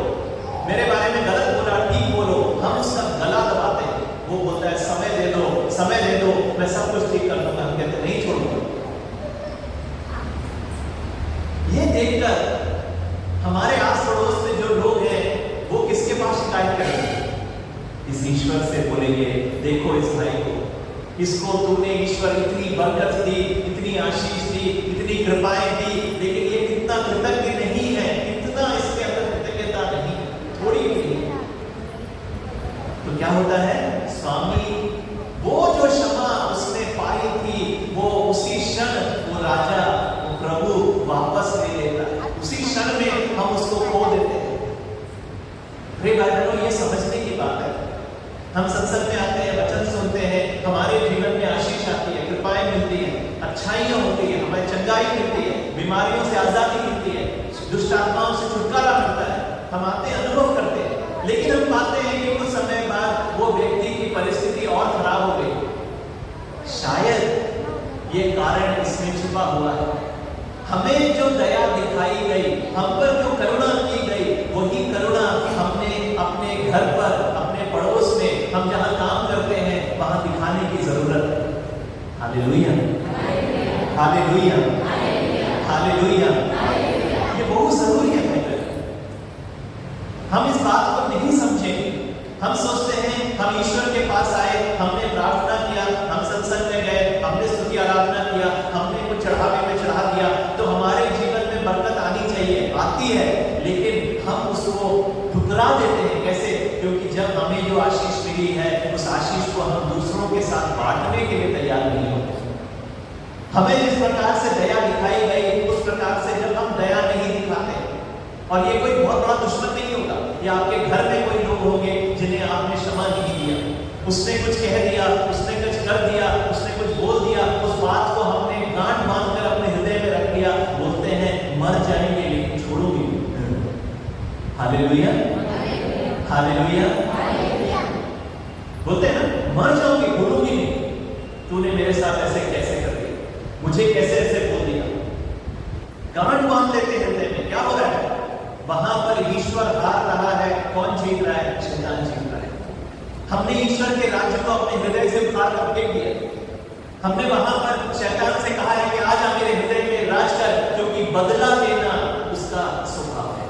[SPEAKER 3] मेरे बारे में गलत बोला, ठीक बोलो। हम उसका गला दबाते हैं। वो बोलता है समय दे दो, समय दे दो, मैं सब कुछ ठीक कर दूंगा। हम कहते नहीं छोड़ूंगा। ये देखकर हमारे आस पड़ोस में जो लोग हैं वो किसके पास शिकायत करेंगे? इस ईश्वर से बोलेंगे, देखो इस भाई को, इसको तूने ईश्वर इतनी बरकत दी, इतनी आशीष दी, इतनी कृपाएं दी, लेकिन ये कितना कृतज्ञ नहीं है, इतना इसके अंदर कृतज्ञता नहीं, थोड़ी भी नहीं। तो क्या होता है? स्वामी वो जो क्षमा उसने पाई थी, वो उसी क्षण वो राजा, वो प्रभु वापस ले लेता है। उसी क्षण में हम उसको खो देते हैं। भाई बहनों, ये समझने की बात है। हम संसद में आते हैं, वचन सुनते हैं, हमारे जीवन में आशीष आती है, कृपाएं मिलती है, अच्छाइयां होती है, हमें चंगाई मिलती है, बीमारियों से आजादी मिलती है, दुष्ट आत्माओं से छुटकारा मिलता है, हम आते हैं, अनुभव करते हैं। लेकिन हम पाते हैं कि कुछ समय बाद वो व्यक्ति की परिस्थिति और खराब हो गई। शायद ये कारण इसमें छुपा हुआ है। हमें जो दया दिखाई गई, हम पर जो करुणा की गई, वही करुणा हमने अपने घर पर, अपने पड़ोस में, हम जहां काम करते हैं वहां दिखाने की जरूरत है। Hallelujah, hallelujah, hallelujah. ये बहुत जरूरी है। हम इस बात को नहीं समझेंगे। हम सोचते हैं हम ईश्वर के पास आए, हमने प्रार्थना किया, हम सत्संग में गए, हमने स्तुति आराधना किया, हमने कुछ चढ़ावे में चढ़ा दिया, तो हमारे जीवन में बरकत आनी चाहिए, आती है, लेकिन हम उसको ठुकरा देते हैं। कैसे? क्योंकि जब हमें जो आशीष मिली है, उस आशीष को हम दूसरों के साथ बांटने के लिए तैयार नहीं होते। हमें जिस प्रकार से दया दिखाई गई, उस प्रकार से जब हम दया नहीं दिखाते, और ये कोई बहुत बड़ा दुश्मन नहीं होगा, या आपके घर में कोई लोग होंगे जिन्हें आपने क्षमा नहीं दिया, उसने कुछ कह दिया, उसने कुछ कर दिया, उसने कुछ बोल दिया, उस बात को हमने गांठ बांधकर अपने हृदय में रख लिया। बोलते हैं मर जाएंगे लेकिन छोड़ोगे नहीं। Hallelujah, hallelujah. बोलते हैं ना, मर जाऊंगी, बोलूंगी नहीं, तूने मेरे साथ ऐसे कैसे कर दिया, मुझे कैसे ऐसे बोल दिया। गांठ बांध लेते हैं हृदय में, क्या हो रहा है वहां पर? ईश्वर हार रहा है। कौन जीत रहा है? शैतान जीत रहा है। हमने ईश्वर के राज्य को अपने हृदय से उखाड़ कर फेंक दिया। हमने वहां पर शैतान से कहा है कि आ जा मेरे हृदय में राज कर, क्योंकि बदला लेना उसका स्वभाव है।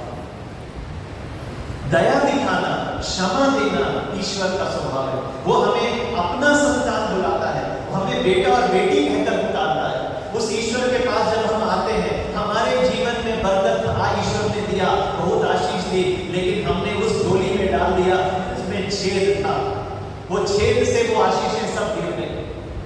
[SPEAKER 3] दया दिखाना, क्षमा देना ईश्वर का स्वभाव है। वो हमें अपना संतान बुलाता है, वो हमें बेटा और बेटी कहकर पुकारता है। उस ईश्वर के पास जब हम आते हैं, हमारे जीवन में बरकत ईश्वर ने दिया, बहुत आशीष दी, लेकिन हमने उस झोली में डाल दिया जिसमें छेद था। वो छेद से वो आशीषें सब गिर गई,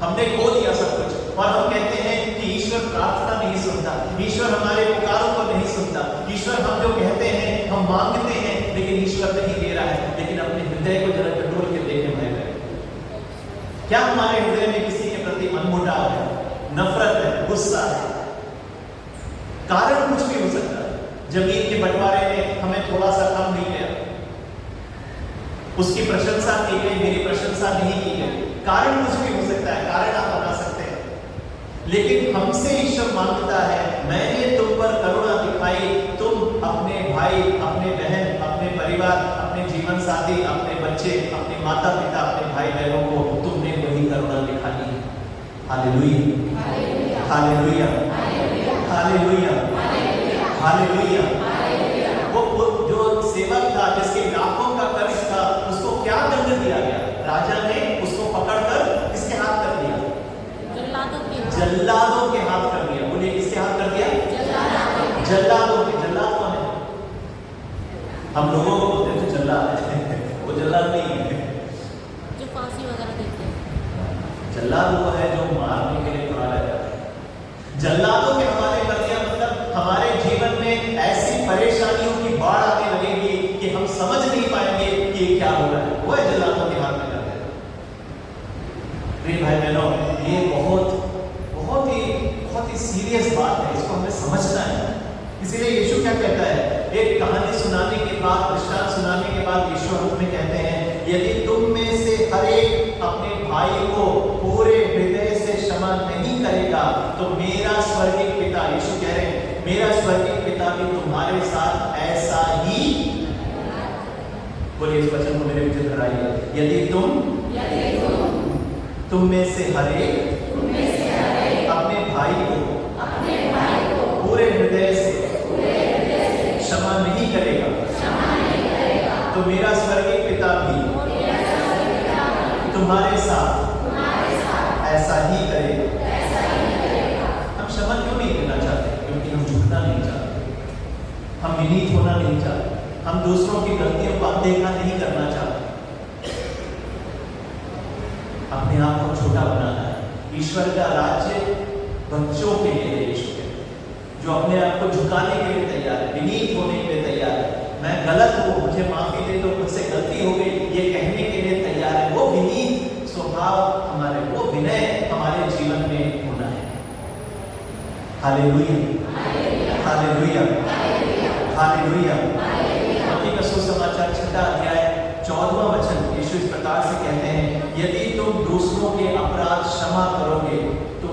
[SPEAKER 3] हमने खो दिया सब कुछ। और हम कहते हैं कि ईश्वर प्रार्थना नहीं सुनता, ईश्वर हमारे पुकारों को नहीं सुनता, ईश्वर हम जो कहते हैं, हम मांगते हैं, लेकिन ईश्वर नहीं दे रहा है। लेकिन अपने हृदय को जरा टटोल के देखें भाई बहन, क्या हमारे हृदय में किसी के प्रति मनमुटाव है, नफरत है, गुस्सा है? कारण कुछ भी हो सकता है। जमीन के बंटवारे में हमें थोड़ा सा कम मिल गया, उसकी प्रशंसा की गई, मेरी प्रशंसा नहीं की गई। कारण कुछ भी हो सकता है, कारण आप बता सकते हैं, लेकिन हमसे ईश्वर मांगता है, मैंने तुम पर करुणा दिखाई, तुम अपने भाई, अपने बहन, अपने परिवार, अपने जीवन साथी, अपने बच्चे, अपने माता पिता, अपने भाई बहनों को तुमने वही करुणा दिखाई। Hallelujah, hallelujah, hallelujah, hallelujah. वो जो सेवक था, जिसके लाखों का कर्ज था, उसको क्या दंड दिया गया? राजा ने उसको पकड़कर किसके हाथ कर दिया? जल्लादों के हाथ कर दिया। बोलिए किसके हाथ कर दिया? जल्लादों के। जल्लाद कौन है? हम लोगों को बोलते हैं जल्लाद है, वो जल्लाद नहीं है
[SPEAKER 1] जो फांसी वगैरह देते हैं।
[SPEAKER 3] जल्लाद वो है जो मारने के लिए बुला जाता है। जल्लादों के हमारे कर दिया, मतलब हमारे जीवन में ऐसी परेशानियों की बाढ़ आने लगेगी कि हम समझ नहीं पाएंगे कि ये क्या हो रहा है। वो है जल्लादों के हाथ में कर देना। प्रिय भाई बहनों, ये बहुत ही सीरियस बात है, इसको हमें समझना है। इसीलिए यीशु क्या कहता है? एक कहानी सुनाने के बाद, दृष्टांत सुनाने के बाद यीशु हमें कहते हैं, यदि तुम में से हर एक अपने भाई को पूरे हृदय से क्षमा नहीं करेगा, तो मेरा स्वर्गीय पिता, यीशु कह रहे हैं, मेरा स्वर्गीय पिता भी तुम्हारे साथ ऐसा ही। बोलिए इस वचन को मेरे पीछे दोहराइए, यदि तुम में से हर एक अपने भाई को पूरे हृदय से क्षमा नहीं करेगा, तो मेरा स्वर्गीय पिता भी तुम्हारे साथ ऐसा ही करेगा। हम क्षमा क्यों नहीं करना चाहते? क्योंकि हम झुकना नहीं चाहते, हम विनीत होना नहीं चाहते, हम दूसरों की गलतियों को अनदेखा नहीं करना चाहते, अपने आप को छोटा बनाना है। ईश्वर का राज्य बच्चों के लिए है, यीशु कहते हैं, जो अपने आप को झुकाने के लिए तैयार है, विनीत होने के लिए तैयार है। मैं गलत हूँ, मुझे माफी दे दो, मुझसे गलती हो गई, ये कहने के लिए तैयार है। वो विनीत स्वभाव हमारे, वो विनय हमारे जीवन में होना है। Hallelujah, hallelujah, hallelujah. मत्ती का सुसमाचार 6 अध्याय 14वां वचन, यीशु इस प्रकार से कहते हैं, यदि तुम दूसरों के अपराध क्षमा करोगे, तो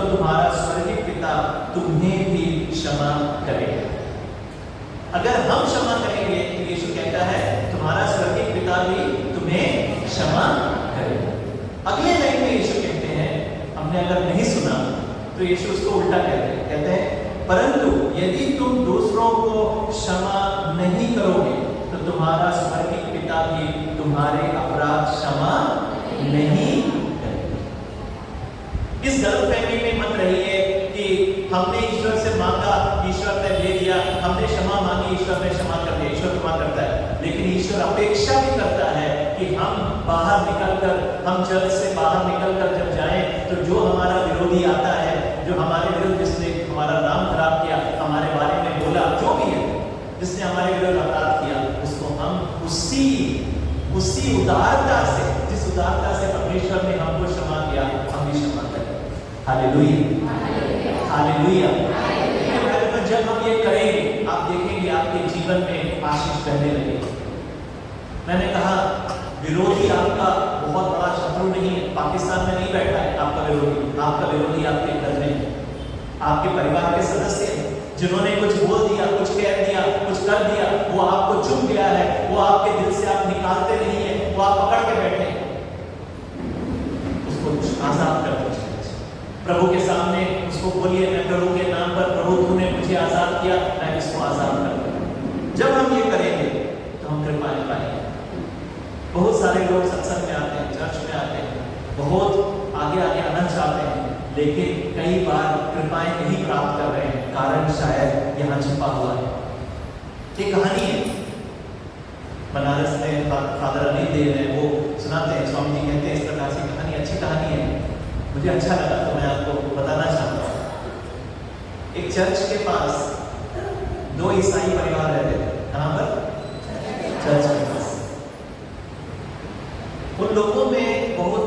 [SPEAKER 3] तुम्हारा स्वर्गीय पिता तुम्हें भी क्षमा करेगा। अगर हम क्षमा करेंगे, तो यीशु कहता है तुम्हारा स्वर्गीय पिता भी तुम्हें क्षमा करेगा। अगले लाइन में यीशु कहते हैं, हमने अगर नहीं सुना तो यीशु उसको उल्टा कहते हैं, परंतु यदि तुम दूसरों को क्षमा नहीं करोगे, तो तुम्हारा स्वर्गीय पिता भी तुम्हारे अपराध क्षमा नहीं करेगा। इस गलतफहमी में मत रहिए कि हमने ईश्वर से मांगा, ईश्वर ने दे दिया, हमने क्षमा मांगी, ईश्वर ने क्षमा कर दिया। ईश्वर क्षमा करता है, लेकिन ईश्वर अपेक्षा भी करता है कि हम बाहर निकलकर, हम चर्च से बाहर निकलकर जब जाएं, तो जो हमारा विरोधी आता है, जो हमारे विरुद्ध जिसने हमारा नाम खराब किया, हमारे बारे में बोला, जो भी है, जिसने हमारे विरुद्ध अपराध किया, उसको हम उसी उदारता से, जिस उदारता से परमेश्वर ने हमको क्षमा किया, हम भी क्षमा करें। Hallelujah, hallelujah. जब हम ये करेंगे, आप देखेंगे आपके जीवन में आशीष बहने लगेगी, मैंने कहा विरोधी आपका बहुत बड़ा शत्रु नहीं है, पाकिस्तान में नहीं बैठा है आपका विरोधी आपके घर में है, आपके परिवार के सदस्य हैं, जिन्होंने कुछ बोल दिया, कुछ कह दिया, कुछ कर दिया, वो आपको चुप गया है, वो आपके दिल से आप निकालते नहीं है, वो आप पकड़ के बैठे हैं, उसको आजाद कर दीजिए। प्रभु के सामने उसको बोलिए, मैं प्रभु के नाम पर, प्रभु तूने मुझे आजाद किया, मैं इसको आजाद कर दूं। जब हम ये करेंगे तो हम कृपाएं पाएंगे। बहुत सारे लोग सत्संग में आते हैं, चर्च में आते हैं, बहुत आगे आगे आना चाहते हैं, लेकिन कई बार कृपाएं नहीं प्राप्त कर रहे हैं, कारण शायद यहाँ छिपा हुआ है। एक कहानी है बनारस में, फादर अनिल देव है, वो सुनाते हैं, स्वामी जी कहते हैं इस प्रकार की कहानी, अच्छी कहानी है, मुझे अच्छा लगा तो मैं आपको बताना चाहता हूँ। एक चर्च के पास 2 ईसाई परिवार रहते थे। कहाँ पर? चर्च के पास। उन लोगों में बहुत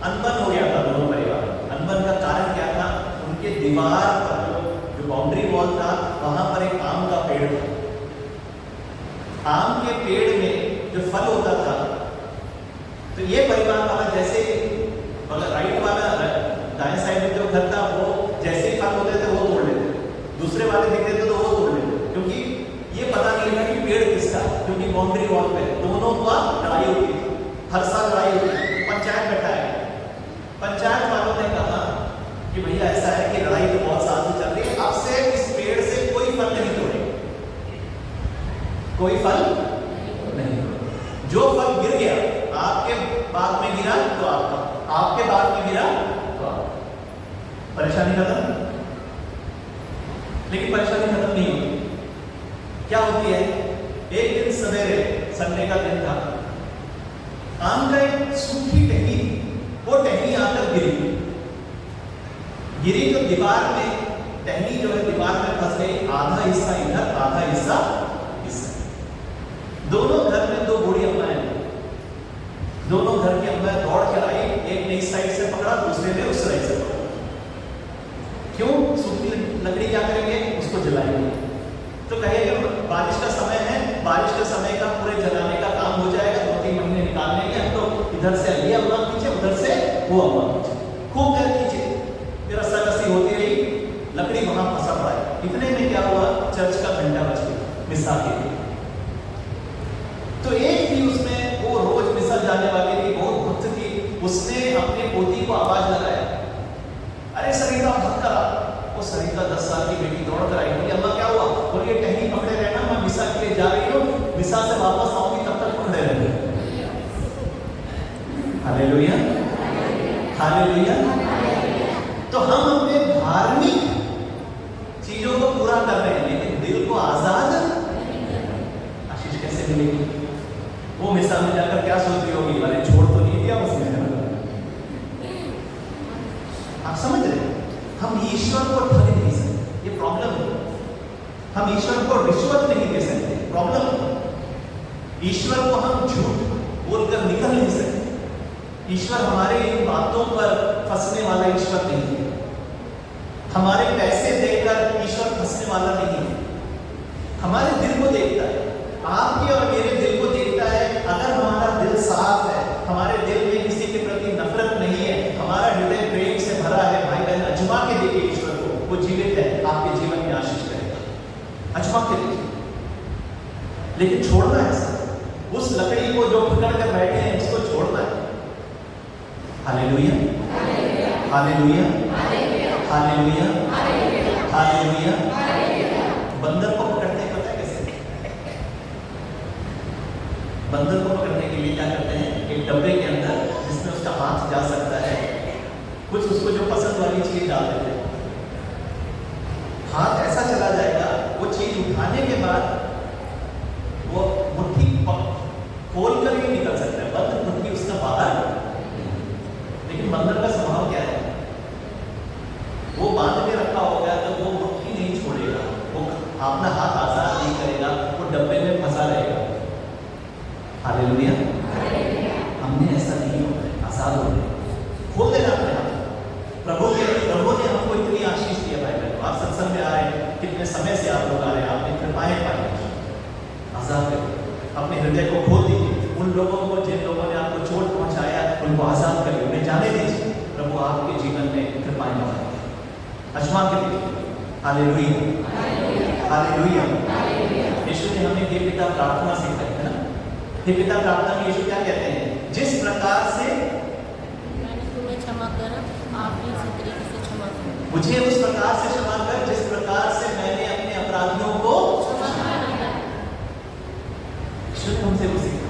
[SPEAKER 3] अनबन हो गया था, दोनों परिवार। अनबन का कारण क्या था? उनके दीवार पर जो बाउंड्री वॉल था, वहां पर एक आम का पेड़ था। आम के पेड़ में जो फल होता था, तो ये परिवार वाला जैसे मतलब राइट वाला दाएं साइड में जो घर था, वो जैसे फल होते थे वो तोड़ लेते, दूसरे वाले दिख रहे थे तो वो तोड़ लेते, क्योंकि ये पता नहीं था कि पेड़ किसका, क्योंकि बाउंड्री वॉल पे दोनों का लड़ाई होती थी, हर साल लड़ाई होती थी। पंचायत बैठा है, पंचायत वालों ने कहा कि भैया ऐसा है कि लड़ाई तो बहुत साल से चल रही है, अब से इस पेड़ से कोई फल नहीं तोड़े, कोई फल नहीं, जो फल गिर गया आपके बाग में गिरा तो आपका, आपके बाग में गिरा तो आपका, परेशानी खत्म। लेकिन परेशानी खत्म नहीं होती। क्या होती है? एक दिन सवेरे, संडे का दिन था, आम का एक सूखी टहनी, वो टहनी आकर गिरी तो दीवार में, टहनी जो है दीवार में फंस गई, आधा हिस्सा इधर, आधा हिस्सा इधर। दोनों घर में 2 बूढ़ी अम्माएं, दोनों घर की अम्माएं दौड़ कर आई, एक ने इस साइड से पकड़ा, दूसरे ने उस साइड से पकड़ा। क्यों? सूखी लकड़ी क्या करेंगे? उसको जलाएंगे। तो कहेंगे बारिश का समय है, बारिश के समय का पूरे जलाने का काम हो जाएगा, 2-3 महीने निकालने के, हम तो इधर से ये अम्मा खींचे, उधर से वो अम्मा खींचे, खूब देर खींचे, फिर रस्साकसी होती रही, लकड़ी वहां फंसा पड़ा है। इतने में क्या हुआ? चर्च का घंटा बज गया मिसा के लिए। तो एक थी उसमें, वो रोज मिसल जाने वाली थी, बहुत भक्त थी, उसने अपने पोती को आवाज लगाया, अरे सरिता भक्त करा। वो सरिता 10 साल की बेटी दौड़ कर आई, बोली अम्मा क्या हुआ? बोली ये टहनी पकड़े रहना, मैं मिसा के लिए जा रही हूँ, मिसा से वापस आऊंगी, तब तक पकड़े रहना। Hallelujah, hallelujah. तो हम अपने धार्मिक चीजों को पूरा कर रहे हैं, लेकिन दिल को आजाद आशीष कैसे मिलेगी? वो मिसा में जाकर क्या सोच रही होगी? अरे छोड़ तो नहीं दिया उसने। आप समझ रहे? हम ईश्वर को ठग नहीं सकते, ये प्रॉब्लम है। हम ईश्वर को रिश्वत नहीं दे सकते, प्रॉब्लम है। ईश्वर को हम झूठ बोलकर निकल नहीं सकते। ईश्वर हमारे इन बातों पर फंसने वाला ईश्वर नहीं है। हमारे पैसे देकर ईश्वर फंसने वाला नहीं है। हमारे दिल को देखता है, आपके और मेरे दिल को देखता है। अगर हमारा दिल साफ है, हमारे दिल में किसी के प्रति नफरत नहीं है, हमारा हृदय प्रेम से भरा है, भाई बहन अजमा के देखिए ईश्वर को, वो जीवित है, आपके जीवन में आशीष करेगा। अजमा के देखिए। लेकिन छोड़ना है सब, उस लकड़ी को जो पकड़ कर बैठे हैं उसको छोड़ना है। Hallelujah, hallelujah, hallelujah, hallelujah. बंदर को पकड़ते हैं, पता है कैसे? बंदर को पकड़ने के लिए क्या करते हैं? एक डब्बे के अंदर जिसमें उसका हाथ जा सकता है, कुछ उसको जो पसंद वाली चीज डाल देते हैं, हाथ ऐसा चला जाएगा, वो चीज उठाने के बाद वो मुट्ठी खोल कर ही निकल सकता है, बंद मुट्ठी उसका बाहर। लेकिन बंदर का स्वभाव क्या है? वो बांध के रखा होगा तो वो मुट्ठी नहीं छोड़ेगा, वो अपना हाथ आजाद नहीं करेगा, वो डब्बे में फंसा रहेगा। हालेलुया। हमने ऐसा नहीं होना है, आजाद हो गए, खोल देना अपने हाथ। प्रभु ने हमको इतनी आशीष दिया भाई बहनों। आप सत्संग में आ रहे हैं, कितने समय से आप लोग आ रहे हैं, आपने कृपाएं पाई, आजाद करें अपने हृदय को खोल दीजिए। उन लोगों को जिन लोगों ने आपको चोट पहुंचाया उनको आजाद करिए, उन्हें जाने दीजिए। प्रभु आपके जीवन में कृपाएं बढ़ाए, आजमा के दीजिए। Hallelujah, hallelujah. यीशु ने हमें हे पिता प्रार्थना सिखाई है ना। हे पिता प्रार्थना में यीशु क्या कहते हैं? जिस प्रकार से
[SPEAKER 1] मैंने तुम्हें क्षमा करा, आप भी इसी तरीके से क्षमा करो।
[SPEAKER 3] मुझे उस प्रकार से क्षमा कर जिस प्रकार से मैंने अपने अपराधियों को
[SPEAKER 1] क्षमा करा।
[SPEAKER 3] यीशु ने हमसे वो सीखा।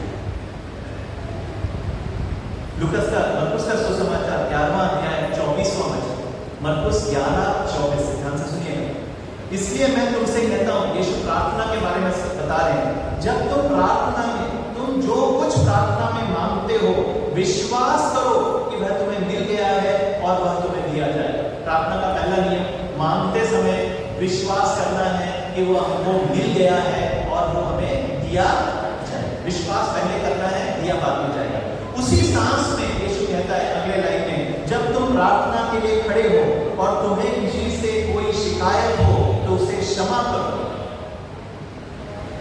[SPEAKER 3] मरकुस का सुसमाचार 11वां अध्याय 24वां वचन, मरकुस 11:24, ध्यान से सुनिएगा। इसलिए मैं तुमसे कहता हूं, यीशु प्रार्थना के बारे में बता रहे हैं, जब तुम प्रार्थना में तुम जो कुछ प्रार्थना में मांगते हो विश्वास करो कि वह तुम्हें मिल गया है और वह तुम्हें दिया जाएगा। प्रार्थना का पहला नियम, मांगते समय विश्वास करना है कि वह हमको मिल गया है और वो हमें दिया जाए। विश्वास पहले करना है, दिया बाद में जाएगा। उसी सांस में यीशु कहता है अगले लाइन में, जब तुम प्रार्थना के लिए खड़े हो और तुम्हें किसी से कोई शिकायत हो तो उसे क्षमा करो।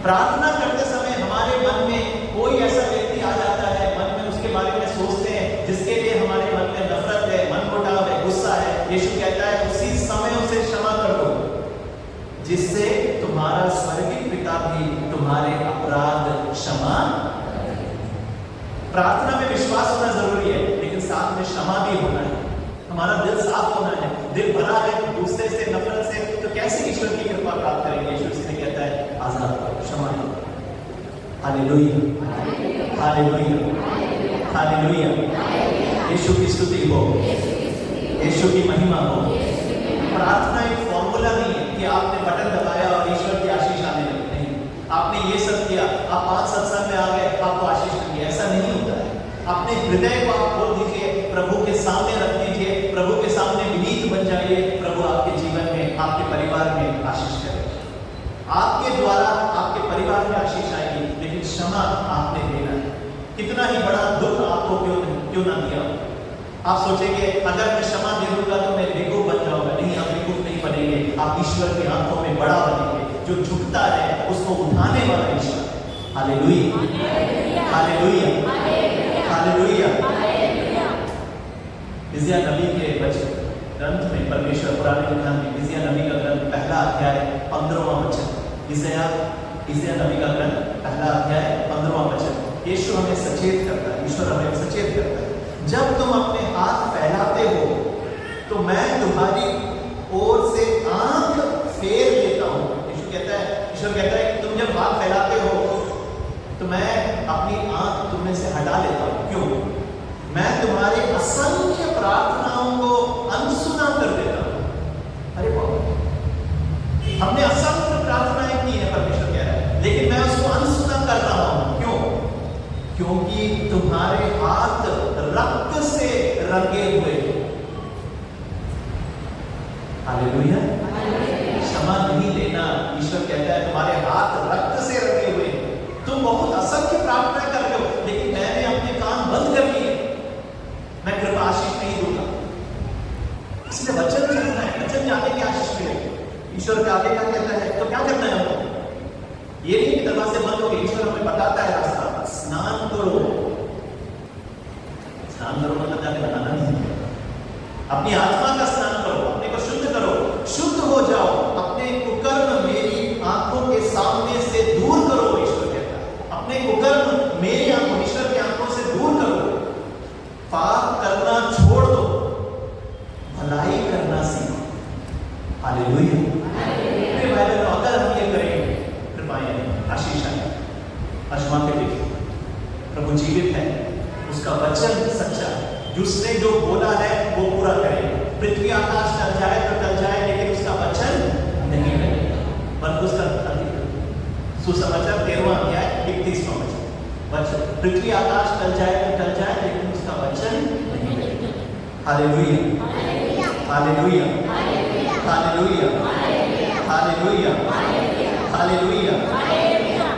[SPEAKER 3] प्रार्थना करते समय हमारे मन में कोई ऐसा व्यक्ति आ जाता है, मन में उसके बारे में सोचते हैं जिसके लिए हमारे मन में नफरत है, मनमुटाव है, गुस्सा है। यीशु कहता है उसी समय उसे क्षमा कर दो, जिससे तुम्हारा स्वर्गीय पिता भी तुम्हारे अपराध क्षमा। प्रार्थना में विश्वास होना जरूरी है, लेकिन साथ में क्षमा भी होना है। हमारा दिल साफ होना है, दिल भरा है दूसरे से नफरत से, तो कैसे ईश्वर की कृपा प्राप्त करेंगे? ईश्वर से कहता है आजाद करो, क्षमा करो। Hallelujah, hallelujah, hallelujah. यीशु की स्तुति हो, यीशु की महिमा हो। प्रार्थना एक फॉर्मूला नहीं है कि आपने बटन दबाया और ईश्वर की आशीष आने लगी। नहीं, आपने ये सब किया, आप 5 सत्संग में आ गए, आपको आशीष मिली, ऐसा नहीं होता है। अपने हृदय को आप खोल दीजिए, प्रभु के सामने रख दीजिए, प्रभु के सामने विनीत बन जाइए। प्रभु आपके जीवन में, आपके परिवार में आशीष करेगा। आपके द्वारा आपके परिवार में आशीष आएगी, लेकिन क्षमा आपने देना है। कितना ही बड़ा दुख आपको क्यों ना दिया। आप सोचेंगे अगर मैं क्षमा दे दूंगा तो मैं बेवकूफ बन जाऊंगा। नहीं, आप बेवकूफ नहीं बनेंगे, आप ईश्वर की आंखों में बड़ा बनेंगे। जो झुकता है उसको उठाने वाला ईश्वर। Hallelujah, hallelujah, hallelujah. इज़िया नबी के वचन ग्रंथ में, परमेश्वर पुराने नियम में इज़िया नबी का ग्रंथ पहला अध्याय 15वां वचन, इज़िया नबी का ग्रंथ पहला अध्याय 15वां वचन। यीशु हमें सचेत करता है, ईश्वर हमें सचेत करता है। जब तुम अपने हाथ फैलाते हो तो मैं तुम्हारी ओर से आंख फेर लेता हूं। ईश्वर कहता है कि तुम जब हाथ फैलाते हो तो मैं अपनी आंख तुम्हें से हटा लेता हूं। क्यों? मैं तुम्हारे असंख्य प्रार्थनाओं को अनसुना कर देता हूं। अरे बाबा, हमने असंख्य प्रार्थनाएं की है, परमेश्वर कह रहा है, लेकिन मैं उसको अनसुना कर रहा हूं। क्यों? क्योंकि तुम्हारे हाथ रक्त से रंगे हुए। हालेलुया। क्षमा नहीं लेना, ईश्वर कहता है तुम्हारे हाथ रक्त से रंगे हुए। तुम बहुत असंख्य प्रार्थना कर रहे हो, लेकिन मैंने अपने कान बंद कर लिए। मैं कृपा आशीष नहीं दूंगा। इसलिए वचन चलना है, वचन जाने की आशीष मिलेगी। ईश्वर के आगे क्या कहता है तो क्या करना है हमको? ये नहीं कि दरवाजे बंद हो गए। ईश्वर हमें बताता है रास्ता। स्नान करो। स्नान करो मतलब जाके बनाना नहीं है। अपनी आत्मा का स्नान करो, अपने को शुद्ध करो, शुद्ध हो जाओ। अपने कुकर्म मेरी आंखों के सामने से दूर करो। ईश्वर कहता है अपने कुकर्म मेरी आंखों, ईश्वर की आंखों से दूर करो। पाप करना छोड़ दो, भलाई करना सीखो। हालेलुया। अगर हम ये करेंगे, कृपाएं आशीष आएगी। आजमा के देखिए, प्रभु जीवित है, उसका वचन सच्चा है। उसने जो बोला है वो पूरा करेगा। पृथ्वी आकाश टल जाए तो टल जाए, लेकिन उसका वचन नहीं टलेगा। मरकुस का सुसमाचार 13वां अध्याय 31वां वचन, पृथ्वी आकाश टल जाए तो टल जाए, लेकिन उसका वचन नहीं टलेगा। Hallelujah, hallelujah, hallelujah, hallelujah, hallelujah.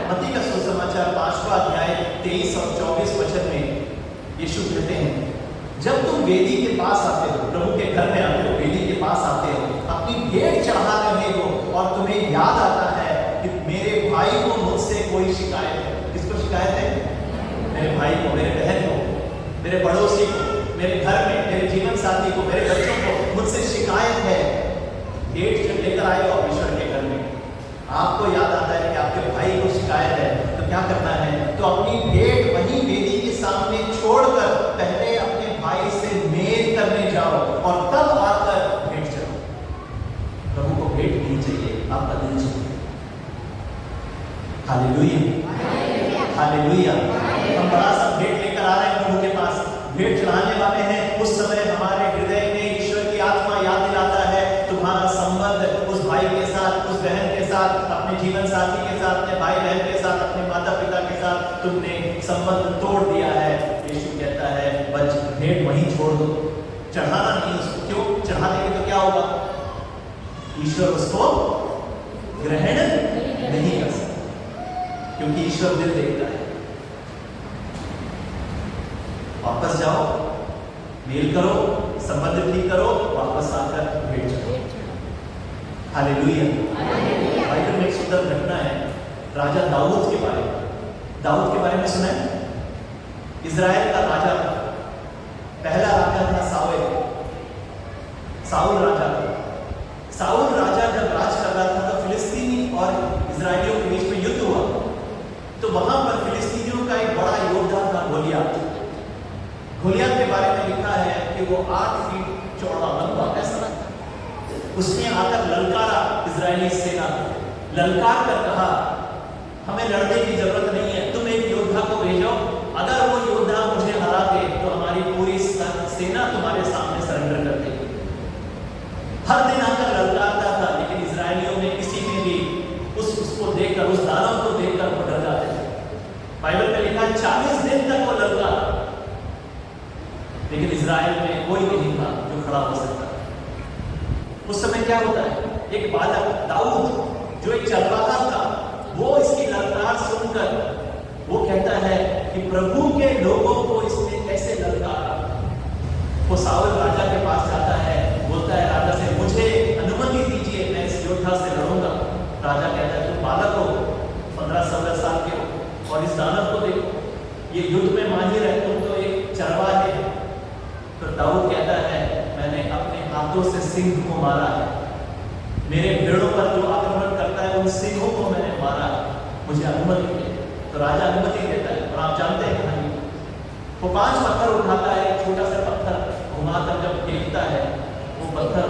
[SPEAKER 3] मत्ती का सुसमाचार 5वां अध्याय 23 और 24 वचन में यीशु कहते हैं, जब तुम वेदी के पास आते हो, प्रभु के घर में आते हो, वेदी के पास आते हो, अपनी भेंट चढ़ा रहे हो और तुम्हें याद आता है कि मेरे भाई को मुझसे कोई शिकायत है। किसको भाई को, मेरे बहन को, मेरे पड़ोसी को, मेरे घर में मेरे जीवन साथी को, मेरे बच्चों को मुझसे शिकायत है, भेंट जब लेकर आए हो ईश्वर के घर में, आपको याद आता है कि आपके भाई को शिकायत है, तो क्या करना है? तो अपनी भेंट वहीं वेदी के सामने छोड़कर पहले अपने भाई से मेल करने जाओ और तब आकर भेंट चढ़ो। प्रभु को भेंट नहीं चाहिए, आपका दिल चाहिए। Hallelujah, hallelujah. हम बड़ा सा भेंट लेकर आ रहे हैं प्रभु के पास, भेंट चढ़ाने वाले हैं। उस समय हमारे हृदय में ईश्वर की आत्मा याद दिलाता है तुम्हारा संबंध उस भाई के साथ, उस बहन के साथ, अपने जीवन साथी के साथ, अपने भाई बहन के साथ, अपने माता पिता के साथ तुमने संबंध तोड़ दिया है। यीशु कहता है बस भेंट वहीं छोड़ दो, चढ़ाना नहीं उसको। क्यों? चढ़ा देंगे तो क्या होगा? ईश्वर उसको ग्रहण नहीं कर सकता, क्योंकि ईश्वर दिल देखता है। वापस जाओ, मेल करो, संबंध ठीक करो, वापस आकर भेंट चढ़ो। हालेलुया। बाइबल में एक सुंदर घटना है राजा दाऊद के बारे में। दाऊद के बारे में सुना है? इजराइल का राजा, पहला राजा था साउल राजा था। साउल राजा जब राज कर रहा था तो फिलिस्तीनी और इजराइलियों के बीच में युद्ध हुआ। तो वहां पर फिलिस्तीनियों का एक बड़ा योद्धा था गोलियत। गोलियत के बारे में लिखा है कि वो 8 फीट चौड़ा लंबा ऐसा, उसने आकर ललकारा इजरायली सेना, ललकार कर कहा हमें लड़ने की जरूरत नहीं है, तुम एक योद्धा को भेजो, अगर वो योद्धा मुझे हरा दे तो हमारी पूरी सेना तुम्हारे सामने सरेंडर कर देगी। हर दिन आकर ललकारता था, लेकिन इजरायलियों में किसी में भी उसको देखकर, उस दानव को देखकर वो डर जाते थे। बाइबल में लिखा है 40 दिन तक वो ललकारा, लेकिन इजराइल में कोई नहीं था जो खड़ा हो सकता। उस समय क्या होता है, एक बालक दाऊद जो एक चरवाहा था, वो इसकी ललकार सुनकर वो कहता है कि प्रभु के लोगों को इसने कैसे ललकारा। वो साउल राजा के पास जाता है, बोलता है राजा से मुझे अनुमति दीजिए, मैं इस योद्धा से लड़ूंगा। राजा कहता है तुम बालक हो, 15-16 साल के हो, और इस दानव को देखो, ये युद्ध में माहिर है, तुम तो एक चरवाहे हो। तो दाऊद कहता है मैंने अपने हाथों से सिंह को मारा है, मेरे भेड़ों पर जो आक्रमण करता है उन सिंहों को मैंने मारा है, मुझे अनुमति दे। तो राजा अनुमति देता है। और आप जानते हैं कहानी, वो 5 पत्थर उठाता है, एक छोटा सा पत्थर घुमाकर जब फेंकता है, वो पत्थर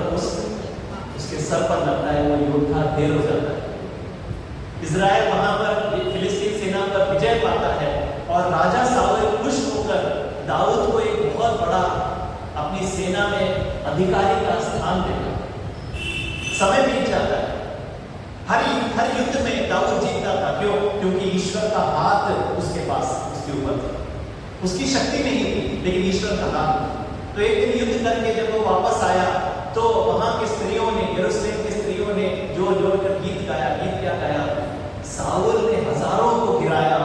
[SPEAKER 3] उसके सर पर लगता है, वो योद्धा ढेर हो जाता है। इजराइल वहां पर फिलिस्तीन सेना पर विजय पाता है और राजा साउल खुश होकर दाऊद को एक बहुत बड़ा अपनी सेना में अधिकारी का स्थान देता है। समय बीत जाता है, हर युद्ध में दाऊद जीतता था। क्यों? क्योंकि ईश्वर का हाथ उसके पास, उसके ऊपर था। उसकी शक्ति नहीं थी, लेकिन ईश्वर का हाथ। तो एक दिन युद्ध करके जब वो वापस आया तो वहां की स्त्रियों ने, यरूशलेम की स्त्रियों ने जोर जोर कर गीत गाया। गीत क्या गाया? साउल ने हजारों को गिराया,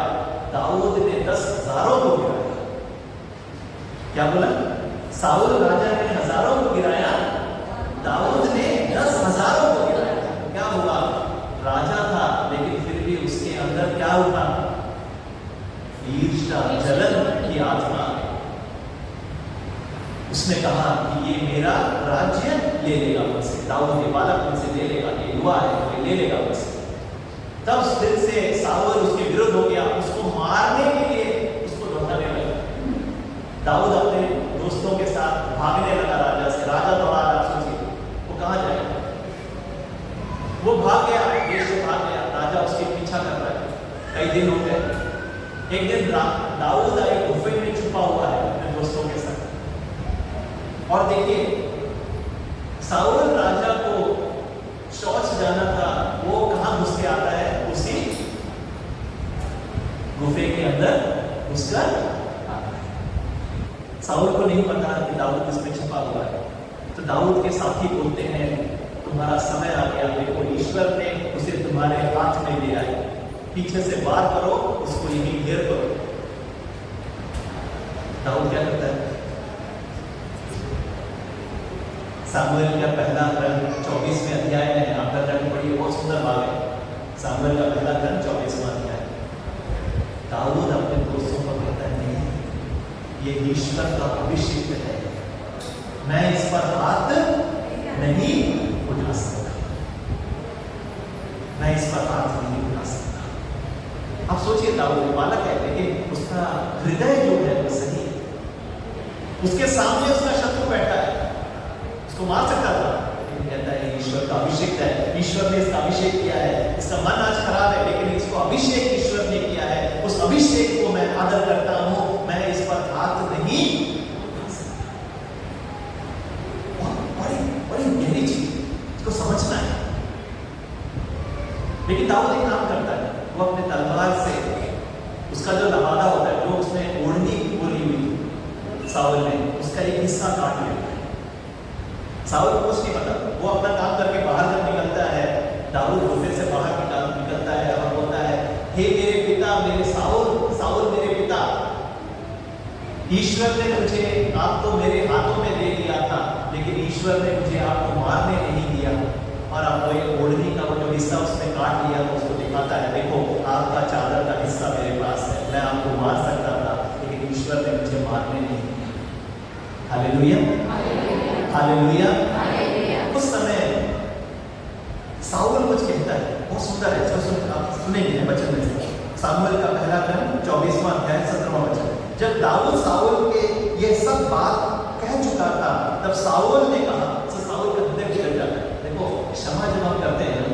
[SPEAKER 3] दाऊद ने 10,000 को गिराया। क्या बोला? साउल राजा ने हजारों को गिराया, दाऊद ने 10,000 को गिराया। क्या हुआ? राजा था, लेकिन फिर भी उसके अंदर क्या उठा? ईर्ष्या, जलन की आत्मा। उसने कहा कि ये मेरा राज्य ले लेगा मुझसे, दाऊद के बालक मुझसे ले लेगा, ये युवा है, ये ले लेगा मुझसे। तब उस दिन से साउल उसके विरुद्ध हो गया, उसको मारने के लिए उसको दौड़ाने लगा। दाऊद अपने दोस्तों के साथ भागने लगा राजा से। राजा दौड़ा रहा, सोचिए वो कहाँ जाएगा? वो भाग गया, देश से भाग गया, राजा उसके पीछा कर रहा है। कई दिन हो गए। एक दिन दाऊद एक गुफे में छुपा हुआ है अपने दोस्तों के साथ, और देखिए साउल राजा को शौच जाना था, वो कहाँ घुस के आता है? उसी गुफे के अंदर घुसकर आता है। साउल को नहीं पता कि दाऊद इसमें छुपा हुआ है। तो दाऊद के साथी बोलते हैं तुम्हारा समय आ गया, देखो ईश्वर ने उसे तुम्हारे हाथ में दिया है, पीछे से वार करो, उसको यहीं घेर करो। दाऊद क्या करता है? सामुएल का पहला ग्रंथ 24वें अध्याय में आप जाकर पढ़िए, बहुत सुंदर भाग है। सामुएल का पहला ग्रंथ 24वां अध्याय। दाऊद अपने दोस्तों को कहता है नहीं, ये ईश्वर का अभिषेक है, मैं इस पर हाथ नहीं उठा सकता, मैं इस पर हाथ नहीं उठा सकता। आप सोचिए, दाऊद बालक है लेकिन उसका हृदय जो है वो सही है। उसके सामने उसका शत्रु बैठा है, उसको मार सकता था, लेकिन कहता है ईश्वर का अभिषेक है, ईश्वर ने इसका अभिषेक किया है। इसका मन आज खराब है लेकिन इसको अभिषेक ईश्वर ने किया है, उस अभिषेक को मैं आदर करता हूं, मैं इस पर हाथ नहीं उठा सकता। बड़ी बड़ी गहरी चीज, इसको समझना है। लेकिन दाऊद एक काम करता है, वो अपने तलवार से उसका जो लबादा होता है, जो उसने ओढ़नी बोली हुई थी साउल ने, उसका एक हिस्सा काट लेता है। साउल को कुछ नहीं पता, वो अपना काम करके बाहर जब निकलता है, दाऊद गुफे से बाहर निकलता है और बोलता है, हे मेरे पिता, मेरे साउल, साउल मेरे पिता, ईश्वर ने मुझे आपको मेरे हाथों में दे दिया था, लेकिन ईश्वर ने मुझे आपको मारने नहीं दिया। और आपको ये ओढ़नी का वो जो हिस्सा उसने काट लिया, तो उसको दिखाता है, देखो आपका चादर का हिस्सा मेरे पास है, मैं आपको मार सकता था लेकिन ईश्वर ने मुझे मारने नहीं दिया। Hallelujah, hallelujah. उस समय साउल कुछ कहता है, बहुत सुंदर है, आप सुनेंगे वचन में से, सामुएल का पहला ग्रंथ 24वां अध्याय 17वां वचन। जब दाऊद साउल के ये सब बात कह चुका था, तब साउल ने कहा, साउल का हृदय पिघल जाता है। देखो, क्षमा जब हम करते हैं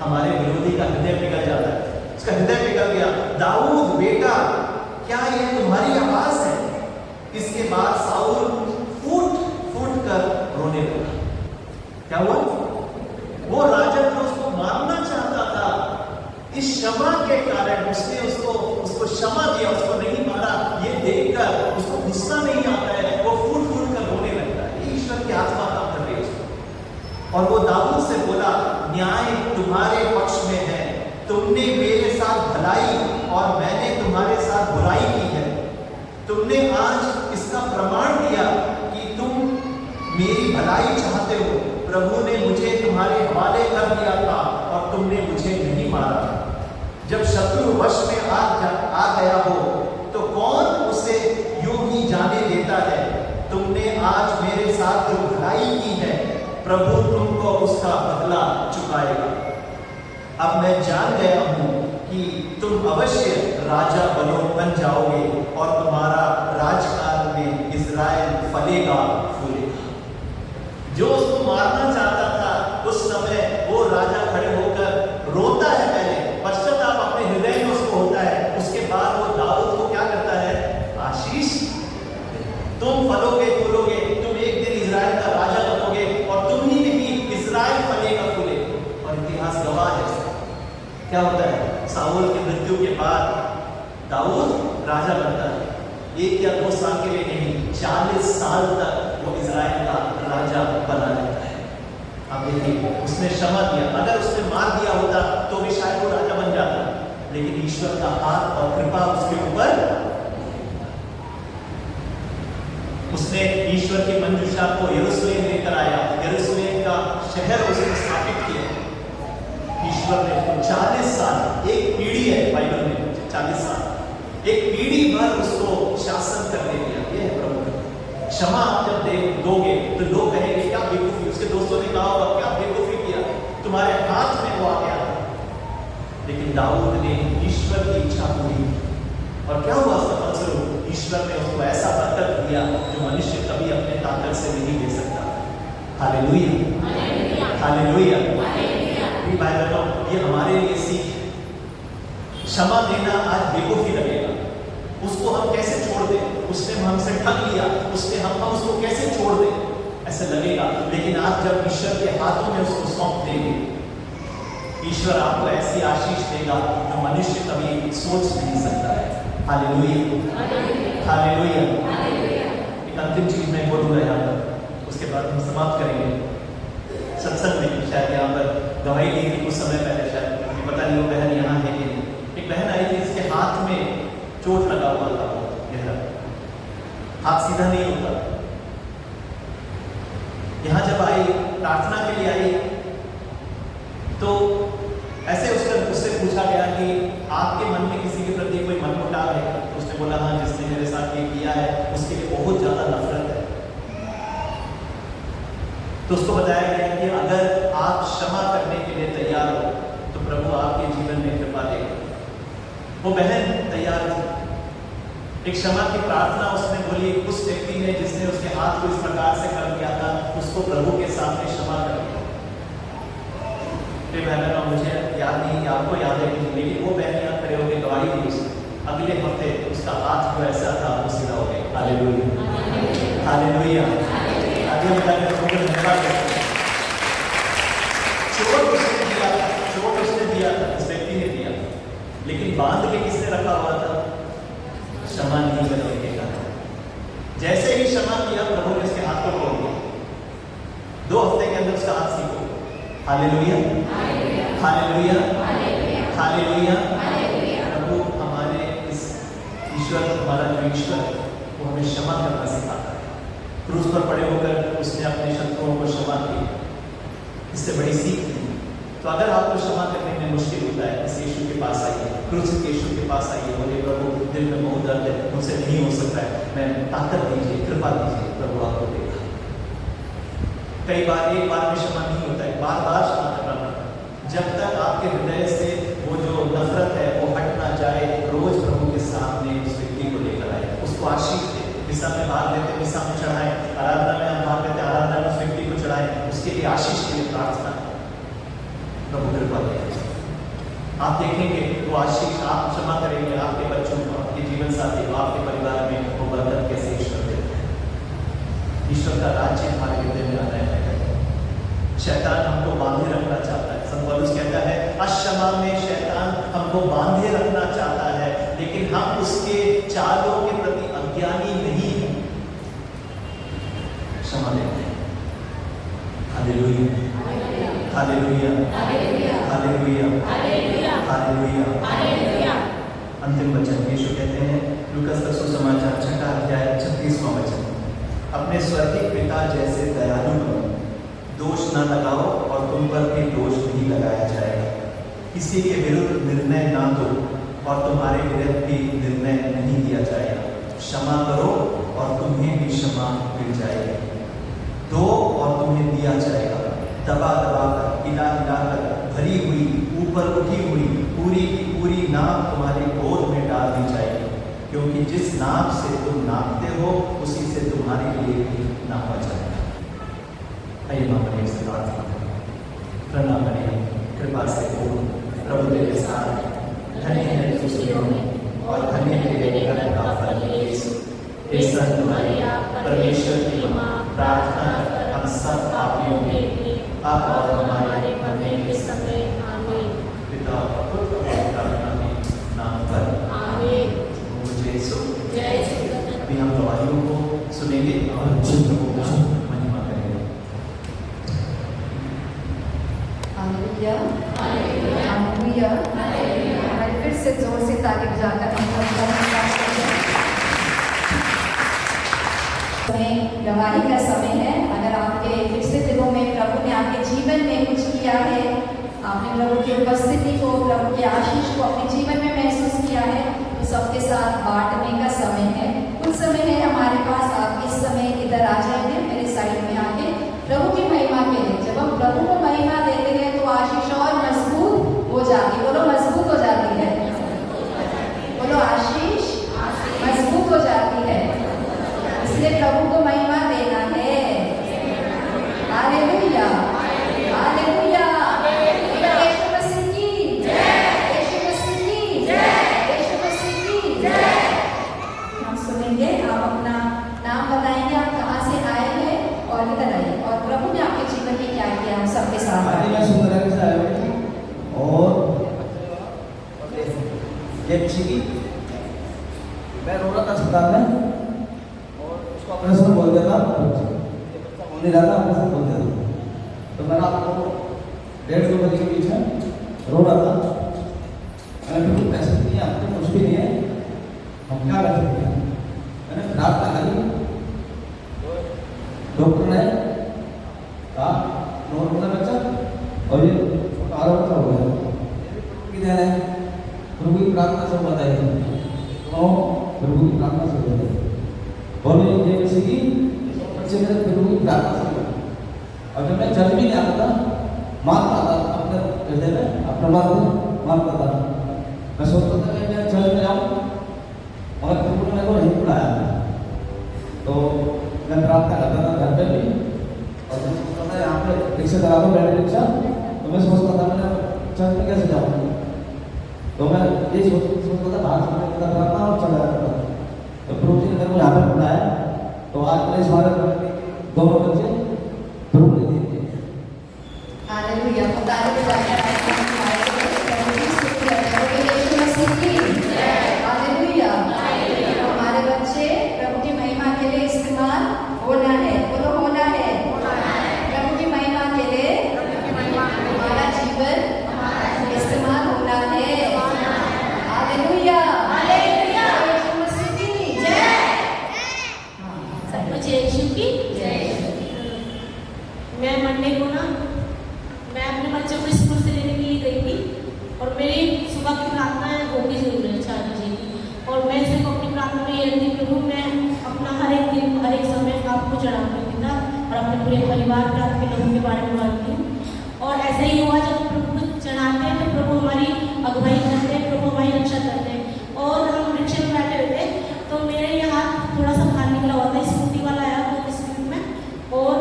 [SPEAKER 3] हमारे विरोधी का हृदय पिघल जाता है, उसका हृदय पिघल गया। दाऊद बेटा, क्या ये तुम्हारी आवाज है? इसके बाद साउल फूट फूट कर रोने लगा। क्या हुआ? वो राजा जो उसको मारना चाहता था, इस क्षमा के कारण उसने उसको क्षमा दिया, उसको नहीं मारा। ये देखकर उसको गुस्सा नहीं आता है, वो फूट फूट कर रोने लगता है। ईश्वर की आत्मा काम कर रही है उसको। और वो दाऊद से बोला, न्याय तुम्हारे पक्ष में है, तुमने मेरे साथ भलाई और मैंने तुम्हारे साथ बुराई की है। तुमने आज इसका प्रमाण दिया कि तुम मेरी भलाई चाहते हो। प्रभु ने मुझे तुम्हारे हवाले कर दिया था और तुमने मुझे नहीं मारा। जब शत्रु वश में आ गया हो तो कौन उसे यूं ही जाने देता है? तुमने आज मेरे साथ जो भलाई की है, प्रभु तुमको उसका बदला चुकाएगा। अब मैं जान गया हूं कि तुम अवश्य राजा बन जाओगे और तुम्हारा राजकाल में इज़राइल फलेगा फूलेगा। जो उसको मारना चाहता था, उस समय वो राजा खड़े होकर रोता है, पहले पश्चाताप अपने हृदय में उसको होता है। उसके बाद वो दाऊद को क्या करता है? आशीष, तुम फलोगे फूलोगे, तुम एक दिन इज़राइल का राजा बनोगे और तुम ही नहीं, इज़राइल फलेगा फूलेगा। और इतिहास गवाह है। क्या होता है? साउल की मृत्यु के बाद दाऊद राजा बनता है। 1 या 2 साल के लिए नहीं, 40 साल तक वो इज़राइल का राजा बना रहता है। अब देखिए, उसने क्षमा दिया। अगर उसने मार दिया होता तो भी शायद वो राजा बन जाता, लेकिन ईश्वर का हाथ और कृपा उसके ऊपर। उसने ईश्वर की मंजूषा को यरूशलेम लेकर आया, यरूशलेम का शहर उसने स्थापित किया। ईश्वर ने 40 साल, एक पीढ़ी है बाइबल में, 40 साल, एक पीढ़ी भर उसको शासन करने दिया। ये है प्रभु क्षमा। आप जब दोगे तो लोग कहेंगे क्या बेवकूफी, उसके दोस्तों ने कहा होगा क्या बेवकूफी किया, तुम्हारे हाथ में वो आ गया। लेकिन दाऊद ने ईश्वर की इच्छा पूरी और क्या हुआ उसका फलस्वरूप? ईश्वर ने उसको ऐसा बरकत दिया जो मनुष्य कभी अपने ताकत से नहीं दे सकता। Hallelujah, hallelujah. ये हमारे लिए सीख है। क्षमा देना आज बेवकूफी लगेगा, उसको हम कैसे छोड़ दें, उसने हमसे ठग लिया, उसने हम उसको कैसे छोड़ दें, ऐसे लगेगा। लेकिन आप जब ईश्वर के हाथों में उसको सौंप देंगे, ईश्वर आपको ऐसी आशीष देगा जो मनुष्य कभी सोच नहीं सकता है। Hallelujah, hallelujah. एक अंतिम चीज मैं बोलूंगा यहाँ पर, उसके बाद हम समाप्त करेंगे। सत्संग में शायद यहाँ पर गवाही दी थी कुछ समय पहले, शायद पता नहीं वो बहन यहाँ है कि नहीं। एक बहन आई थी, इसके हाथ में चोट लगा हुआ था, गहरा, हाथ सीधा नहीं होता। यहाँ जब आई, प्रार्थना के लिए आई, तो ऐसे उससे पूछा गया कि आपके मन में किसी के प्रति कोई मनमुटाव है? तो उसने बोला हाँ, जिसने मेरे साथ ये किया है उसके लिए तो उसको बताया गया कि अगर आप क्षमा करने के लिए तैयार हो तो प्रभु आपके जीवन में कृपा देगा। वो बहन तैयार थी, एक क्षमा की प्रार्थना उसने बोली। उस व्यक्ति ने जिसने उसके हाथ को इस प्रकार से कर दिया था, उसको प्रभु के सामने क्षमा कर दिया। बहनों, मुझे याद नहीं कि आपको याद है कि नहीं, लेकिन वो बहन यहाँ खड़े होकर गवाही दी उसने। अगले हफ्ते उसका हाथ जो ऐसा था वो सीधा हो गया। Hallelujah, hallelujah. आगे बताकर चोट उसने दिया था, चोट उसने दिया था, उस व्यक्ति ने दिया, लेकिन बांध के किसने रखा हुआ था? क्षमा नहीं करने के कारण। जैसे ही क्षमा किया, प्रभु ने उसके हाथ को खोल दिया। 2 हफ्ते के अंदर उसका हाथ सीखो। Hallelujah, hallelujah, hallelujah. प्रभु हमारे इस ईश्वर, हमारा जो ईश्वर है वो हमें क्षमा करना सिखाता है। क्रूस पर पड़े होकर उसने अपने शत्रुओं को क्षमा की। इससे बड़ी सीख नहीं। तो अगर आपको क्षमा करने में मुश्किल होता है, इस यीशु के पास आइए, क्रूसित यीशु के पास आइए। बोले प्रभु दिल में बहुत दर्द है, मुझसे नहीं हो सकता है, मैं ताकत दीजिए, कृपा दीजिए। प्रभु आपको देगा। कई बार एक बार में क्षमा नहीं होता है, बार बार क्षमा करना पड़ता है। जब तक आपके हृदय से वो जो नफरत है वो हट ना जाए, रोज प्रभु के सामने उस व्यक्ति को लेकर आए, उसको आशीष दे। मिसा में भाग लेते, मिसा में चढ़ाएं, आराधना में हम भाग लेते, आराधना में उस व्यक्ति को चढ़ाएं, उसके लिए आशीष के लिए प्रार्थना करें। प्रभु कृपा देगा। आप देखेंगे वो आशीष, आप क्षमा करेंगे, आपके बच्चों को, आपके जीवन साथी को, आपके परिवार में वो बरकत कैसे ईश्वर देते हैं। ईश्वर का राज्य हमारे हृदय में आता है। शैतान हमको बांधे रखना चाहता है। संत पौलुस कहता है, अक्षमा में शैतान हमको बांधे रखना चाहता है, लेकिन हम उसके चालों के प्रति अज्ञानी नहीं है। क्षमा देते हैं। Hallelujah, hallelujah, hallelujah, hallelujah. अंतिम वचन यीशु कहते हैं, लूकास का सुसमाचार 6 अध्याय 36वां वचन, अपने स्वर्गीय पिता जैसे दयालु बनो, दोष न लगाओ और तुम पर भी दोष नहीं लगाया जाएगा। किसी के विरुद्ध निर्णय ना दो और तुम्हारे विरुद्ध भी निर्णय नहीं दिया जाएगा। क्षमा करो और तुम्हें भी क्षमा मिल जाएगी। दो और तुम्हें दिया जाएगा। दबा दबा कर, हिला हिला कर भरी हुई, ऊपर उठी हुई पूरी की पूरी नाप तुम्हारे गोद में डाल दी जाएगी, क्योंकि जिस नाप से तुम नापते हो उसी से तुम्हारे लिए भी नापा जाएगा। आइए मां मरियम से प्रार्थना करें। प्रणाम मरियम, कृपा से पूर्ण, प्रभु तेरे साथ, धन्य है तू स्त्रियों में और धन्य है तेरे गर्भ का फल यीशु। हे संत मरिया, परमेश्वर की मां, प्रार्थना कर हम सब पापियों के लिए, अब और हमारे मरने के समय। आमीन। पिता और पुत्र और पवित्र नाम पर। आमीन। मुझे यीशु जय यीशु। अभी हम गवाहियों को सुनेंगे और प्रभु का महिमा करेंगे।
[SPEAKER 1] Hallelujah, hallelujah, hallelujah, hallelujah. फिर से जोर से ताली बजाकर हम गवाही का समय है। अगर आपके पिछले दिनों में प्रभु ने आपके जीवन में कुछ किया है, आपने प्रभु की उपस्थिति को, प्रभु की आशीष को अपने जीवन में महसूस किया है, तो सबके साथ बांटने का समय है। कुछ समय है हमारे पास, आप इस समय इधर आ जाएंगे मेरे साइड में आके प्रभु की महिमा के लिए। जब हम प्रभु को महिमा देते हैं तो आशीष और मजबूत हो जाती है। बोलो मजबूत हो जाती है, बोलो आशीष मजबूत हो जाती है। इसलिए प्रभु को महिमा देना है। Hallelujah, hallelujah. यीशु मसीह की जय, यीशु मसीह की जय, यीशु मसीह की जय। हम सुनेंगे, आप अपना नाम बताएंगे, आप कहाँ से आए हैं और इधर आइए, और प्रभु ने आपके जीवन में क्या किया हम सबके साथ।
[SPEAKER 4] मैं सुंदर से आया हूँ और मैं रो रहा था अस्पताल में, ऑपरेशन बोल दिया था, होने रहा था, ऑपरेशन बोल दिया था। तो मैं रात को 1:30-2 बजे के बीच में रो रहा था। मैंने बिल्कुल पैसे नहीं है, आपको कुछ भी नहीं है, हम क्या कर सकते हैं। मैंने प्रार्थना करी, डॉक्टर ने कहा नॉर्मल बच्चा और ये आरोप हो गया। किधर है प्रभु की प्रार्थना से बताइए, तो प्रभु की प्रार्थना से बताइए। बोले ये किसी की बच्चे मेरे प्रभु की प्रार्थना से और जब मैं चर्च भी नहीं आता था, मारता था अपने हृदय में, अपने मन में मारता था। मैं सोचता था कि मैं चर्च में जाऊँ, मगर प्रभु ने मेरे को नहीं बुलाया। तो मैं प्रार्थना करता था घर पे भी, और जब सोचता था यहाँ पे रिक्शा चला दो, बैटरी रिक्शा, तो मैं सोचता था मैं चर्च में कैसे जाऊँ। तो मैं ये सोचता था बाहर से मैं प्रार्थना और चला जाता था। तो प्रभु जी ने मेरे को यहाँ पे बुलाया। तो आज मेरे इस बारे दोनों बच्चे प्रभु ने दिए।
[SPEAKER 1] हालेलुया। खुदाई के बारे में प्रभु की स्तुति करते हैं। यीशु मसीह की हालेलुया। हमारे बच्चे प्रभु की महिमा के लिए इस्तेमाल होना है। बोलो होना है। प्रभु की महिमा के लिए हमारा जीवन इस्तेमाल होना है। हालेलुया। यीशु मसीह की जय।
[SPEAKER 5] सबको जय यीशु की जय। मैं मंडे को ना मैं अपने बच्चों को स्कूल से लेने के लिए गई थी, और मेरी सुबह की प्रार्थना होगी जरूर है 4 बजे की। और मैं सिर्फ अपनी प्रार्थना में ये रखती प्रभु मैं अपना हर एक दिन हर एक समय आपको चढ़ाती हूँ पिता, और अपने पूरे परिवार के आपके लोगों के बारे में मांगती हूँ। और ऐसा ही हुआ जब प्रभु को चढ़ाते हैं तो प्रभु हमारी अगुवाई करते हैं, प्रभु हमारी रक्षा करते हैं। और हम रिक्शे में बैठे हुए थे तो मेरे ये हाथ थोड़ा सा बाहर निकला हुआ था, स्कूटी वाला आया बहुत स्पीड में, और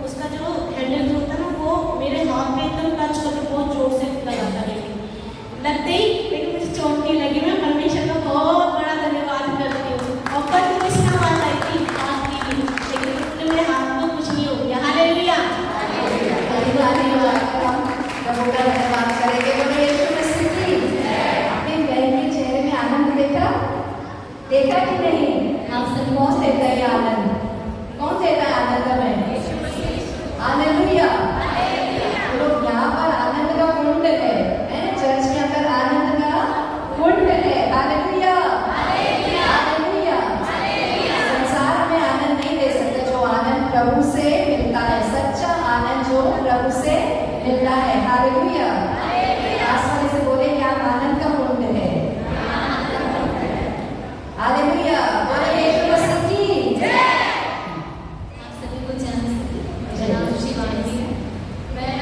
[SPEAKER 5] उसका जो हैंडल जो होता है ना वो मेरे हाथ में एकदम टच करके बहुत जोर से लगा था। लगते ही लेकिन मुझे चोट नहीं लगी। मैं परमेश्वर का बहुत बड़ा धन्यवाद करती हूँ। और पर तो इसमें आवाज आई थी हाथ की, लेकिन मेरे हाथ को कुछ नहीं हो गया। हालेलुया।
[SPEAKER 1] प्रभु का धन्यवाद करेंगे। बोलो यीशु मसीह की। अपने बहन के चेहरे में आनंद देखा कि नहीं? आप सब कौन देता है आनंद? कौन देता है आनंद हमें? हालेलुया। लोग यहाँ पर आनंद का कुंड है, चर्च के अंदर आनंद का कुंड है। हालेलुया। हालेलुया। संसार में आनंद नहीं दे सकते जो आनंद प्रभु से मिलता है, सच्चा आनंद जो प्रभु से मिलता है। हालेलुया। आस वाले से बोले कि आप आनंद का कुंड है। हालेलुया। बोले यीशु मसीह की जय।
[SPEAKER 6] आप सभी को जनाब शिवानी है। मैं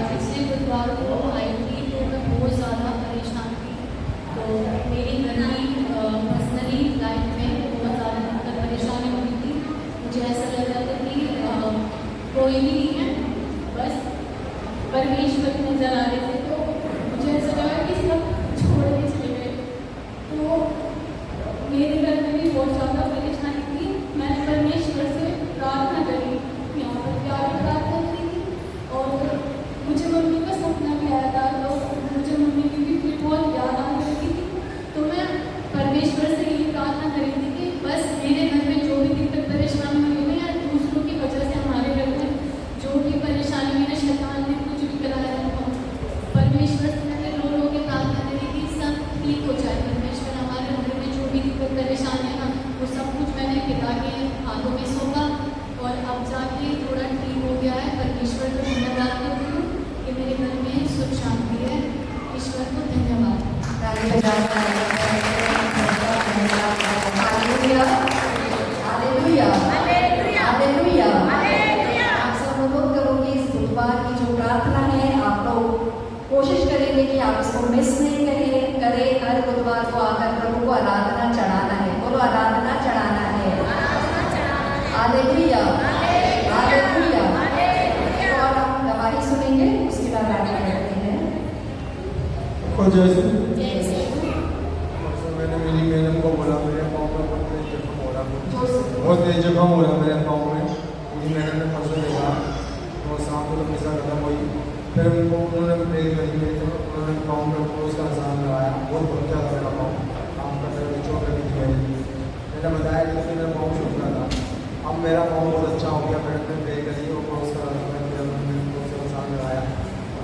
[SPEAKER 6] पिछले बुधवार को आई थी तो मैं बहुत ज़्यादा परेशान थी। तो मेरी घर की पर्सनली लाइफ में बहुत ज़्यादा परेशानी हुई थी। मुझे ऐसा लग रहा था कि कोई भी नहीं है, बस परमेश्वर नजर आ रहे थे। तो मुझे ऐसा लगा कि सब छोड़ के चले गए। तो मेरे घर में भी बहुत ज़्यादा परेशानी थी। मैंने परमेश्वर से प्रार्थना करी, यहाँ पर प्यार की प्रार्थना की थी। और मुझे मम्मी का सपना भी आया था, तो मुझे मम्मी की भी फिर बहुत याद आने लगी थी। तो मैं परमेश्वर से ये प्रार्थना करी थी कि बस मेरे घर में जो भी दिक्कत परेशानी हुई है या दूसरों की वजह से हमारे घर में जो भी परेशानी मेरे शैतान ने कुछ भी कराया था, परमेश्वर से मैंने रो के प्रार्थना करी कि सब ठीक हो जाए। परमेश्वर हमारे घर में जो भी दिक्कत परेशानी है ना वो सब कुछ मैंने पिता के हाथों में सौंपा, और अब जाके थोड़ा ठीक हो गया है। परमेश्वर को धन्यवाद करती हूँ कि मेरे घर में सुख शांति है। ईश्वर को धन्यवाद।
[SPEAKER 1] हालेलुया। हालेलुया। आप सब लोग करोगे इस बुधवार की जो प्रार्थना है, आप लोग कोशिश करेंगे कि आप इसको मिस नहीं करें। हर बुधवार को आकर प्रभु को आराधना चढ़ाना है। बोलो आराधना चढ़ाना है। हालेलुया। हालेलुया। और हम गवाही सुनेंगे, उसके बाद आगे बढ़ते हैं।
[SPEAKER 2] जैसे मैंने मेरी मैडम को बोला मेरे पाँव पर बहुत जख्म हो रहा, बहुत तेज जख्म हो रहा मेरे पाँव में। मेरी मैडम ने परसों देखा तो सांप तो हमेशा खत्म हुई। फिर उन्होंने प्रेयर करी मेरी, तो उन्होंने पाँव में उसका आसान लगाया। बहुत भटका था मेरा पाँव, काम करते हुए चोट लगी थी। मैंने बताया कि मेरा पाँव छूट रहा था। अब मेरा पाँव बहुत अच्छा हो गया। मैडम ने प्रेयर करी और उसका आसान लगाया,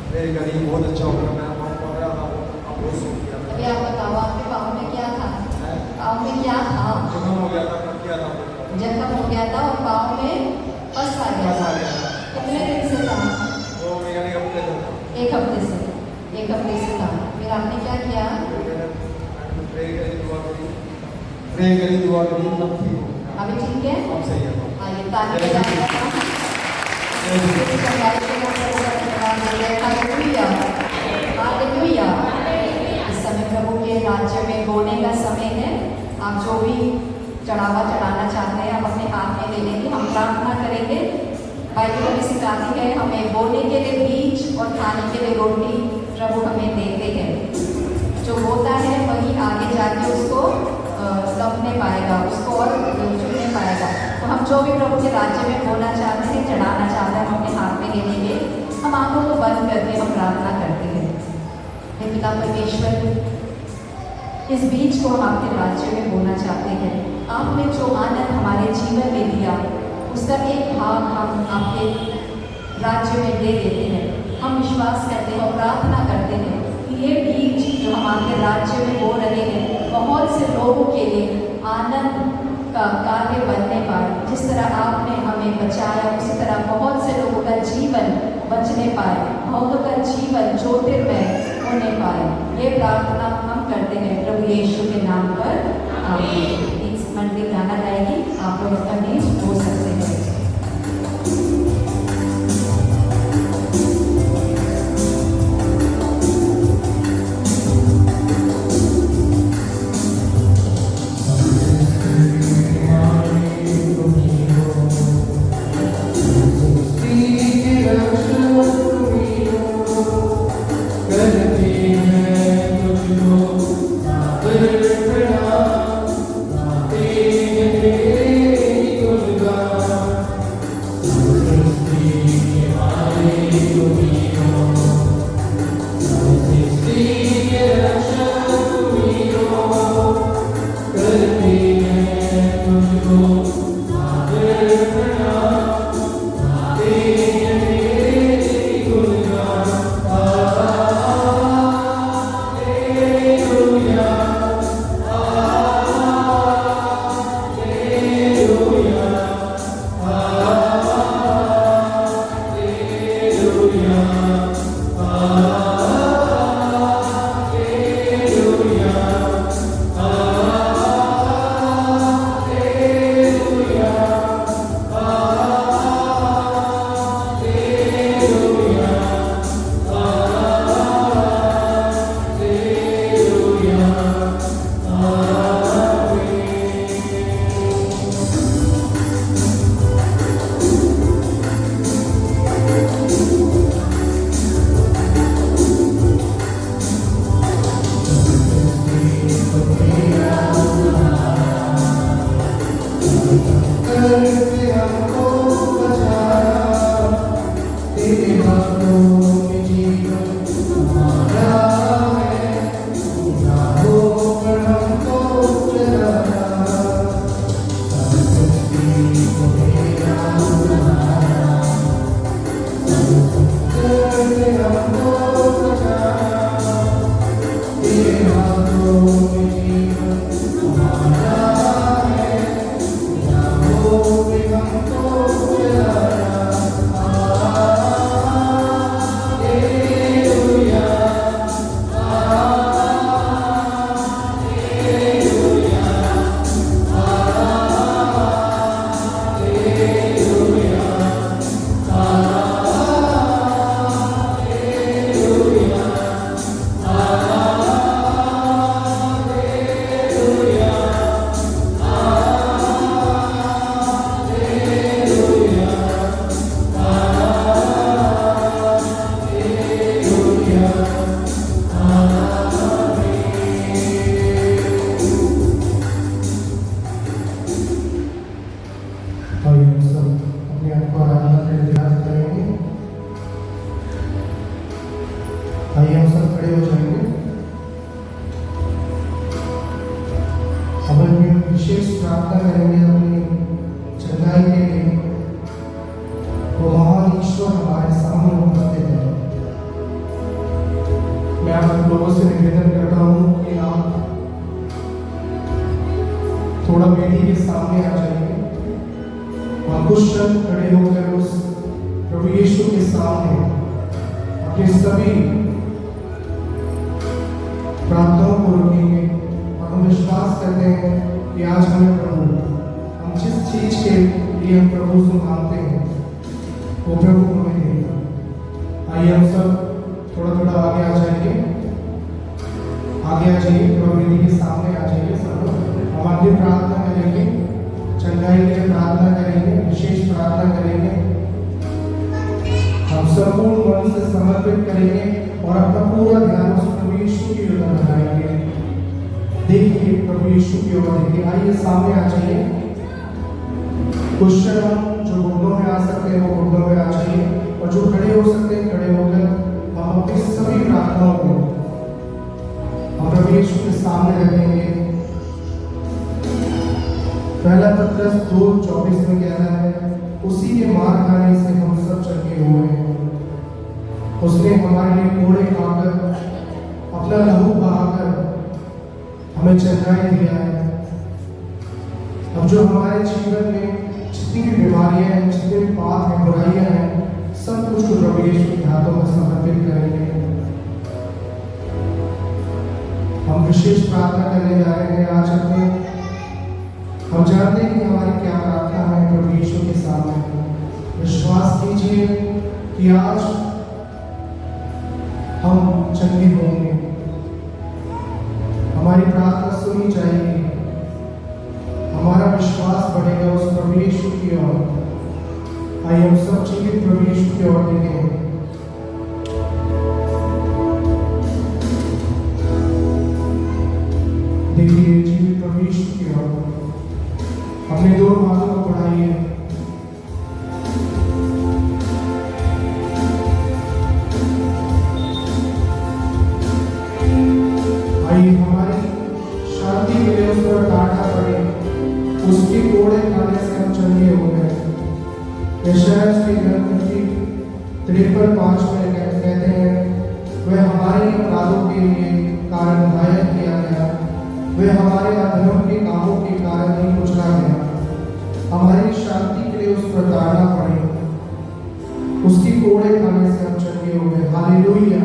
[SPEAKER 2] प्रेयर करी, बहुत अच्छा हो गया। मेरा पाँव पड़ रहा था, अब बहुत सूख गया।
[SPEAKER 1] अभी आप बताओ आपके पाँव में क्या था? पाँव में क्या था?
[SPEAKER 2] जख्म हो गया था, कट गया था,
[SPEAKER 1] जख्म हो गया था और पाँव में पस आ गया था। कितने दिन से था?
[SPEAKER 2] वो मेरा एक हफ्ते था।
[SPEAKER 1] एक हफ्ते से था। फिर आपने क्या किया?
[SPEAKER 2] प्रे करी, दुआ करी, सब ठीक हो।
[SPEAKER 1] अभी ठीक है?
[SPEAKER 2] अब सही है।
[SPEAKER 1] आइए ताली बजाइए। को प्रभु का धन्यवाद देते हैं। Hallelujah, hallelujah. इस समय प्रभु के राज्य में बोने का समय है। आप जो भी चढ़ावा चढ़ाना चाहते हैं आप अपने हाथ में ले लेंगे। हम प्रार्थना करेंगे। बाइबल हमें सिखाती है हमें बोने के लिए बीज और खाने के लिए रोटी प्रभु हमें देते हैं। जो बोता है वही आगे जाके उसको लपने पाएगा, उसको और चुनने पाएगा। तो हम जो भी प्रभु के राज्य में बोना चाहते हैं, चढ़ाना चाहते हैं, हम अपने हाथ में ले लेंगे। हम आंखों को बंद करके हम प्रार्थना करते हैं। हे पिता परमेश्वर, इस बीज को हम आपके राज्य में बोना चाहते हैं। आपने जो आनंद हमारे जीवन में दिया उसका एक भाग हम आपके राज्य में दे देते हैं। हम विश्वास करते हैं और प्रार्थना करते हैं कि ये बीज जो हम आपके राज्य में बो रहे हैं बहुत से लोगों के लिए आनंद का कार्य बनने पाए। जिस तरह आपने हमें बचाया उसी तरह बहुत से लोगों का जीवन बचने पाए, बहुतों का जीवन ज्योतिर्मय होने पाए। ये प्रार्थना हम करते हैं प्रभु यीशु के नाम पर, आमीन। इस मंडली गाना गाएगी, आप लोग अपना बीज बो सकते हैं।
[SPEAKER 2] आइए हम सब खड़े हो जाएंगे। अब हम विशेष प्रार्थना करेंगे अपनी चंगाई के लिए। वो महान ईश्वर हमारे सामने उपस्थित है। मैं आप लोगों से निवेदन करता हूँ कि आप थोड़ा वेदी के सामने आ जाइए और कुछ क्षण खड़े होकर उस प्रभु यीशु के सामने अपने सभी प्रार्थनाओं को रखेंगे। और हम विश्वास करते हैं कि आज हमें प्रभु, हम जिस चीज के लिए हम प्रभु से मांगते हैं वो प्रभु हमें देगा। आइए हम सब थोड़ा थोड़ा आगे आ जाएंगे, आगे आ जाइए, प्रभु के सामने आ जाइए सब लोग। हम आगे प्रार्थना करेंगे, चंगाई के लिए प्रार्थना करेंगे, विशेष प्रार्थना करेंगे। हम संपूर्ण मन से समर्पित करेंगे और अपना पूरा ध्यान उस प्रभु यीशु की ओर लगाएंगे। देखिए प्रभु यीशु की ओर देखिए। आइए सामने आ जाइए। कुछ क्षण जो घुटनों में आ सकते हैं वो घुटनों में आ जाइए, और जो खड़े हो सकते हैं खड़े होकर हम अपनी सभी प्रार्थनाओं को हम प्रभु यीशु के सामने रखेंगे। पहला पत्रस 2:24 में कह रहा है, उसी के मार खाने से हम सब चंगे हुए हैं। उसने हमारे लिए कोड़े खाकर अपना लहू बहाकर हमें चंगाई दिया है। अब जो हमारे जीवन में जितनी भी बीमारियां हैं, जितने भी पाप हैं, बुराइयां हैं, सब कुछ को प्रभु यीशु के हाथों में समर्पित करेंगे। हम विशेष प्रार्थना करने जा रहे हैं आज अपने। हम जानते हैं कि हमारी क्या प्रार्थना है प्रभु यीशु के सामने। विश्वास कीजिए कि आज हम चंगे होंगे, हमारी प्रार्थना सुनी जाएगी, हमारा विश्वास बढ़ेगा उस प्रभु यीशु की ओर। आइए हम सब जीवित प्रभु यीशु की ओर देखें। देखिए जीवित प्रभु यीशु की ओर। अपने दोनों हाथों को बढ़ाइए। आइए हमारी शांति के लिए उस पर डांटा पड़े, उसके कोड़े खाने से हम चंगे हो गए। यशायाह की ग्रंथ 53:5 में कहते हैं, वह हमारे अपराधों के लिए कारण घायल किया गया, वह हमारे अधर्म के कामों के कारण ही कुचला गया। हमारी शांति के लिए उस पर डालना पड़े, उसकी कोड़े खाने से हम चंगे हो गए। हालेलुया।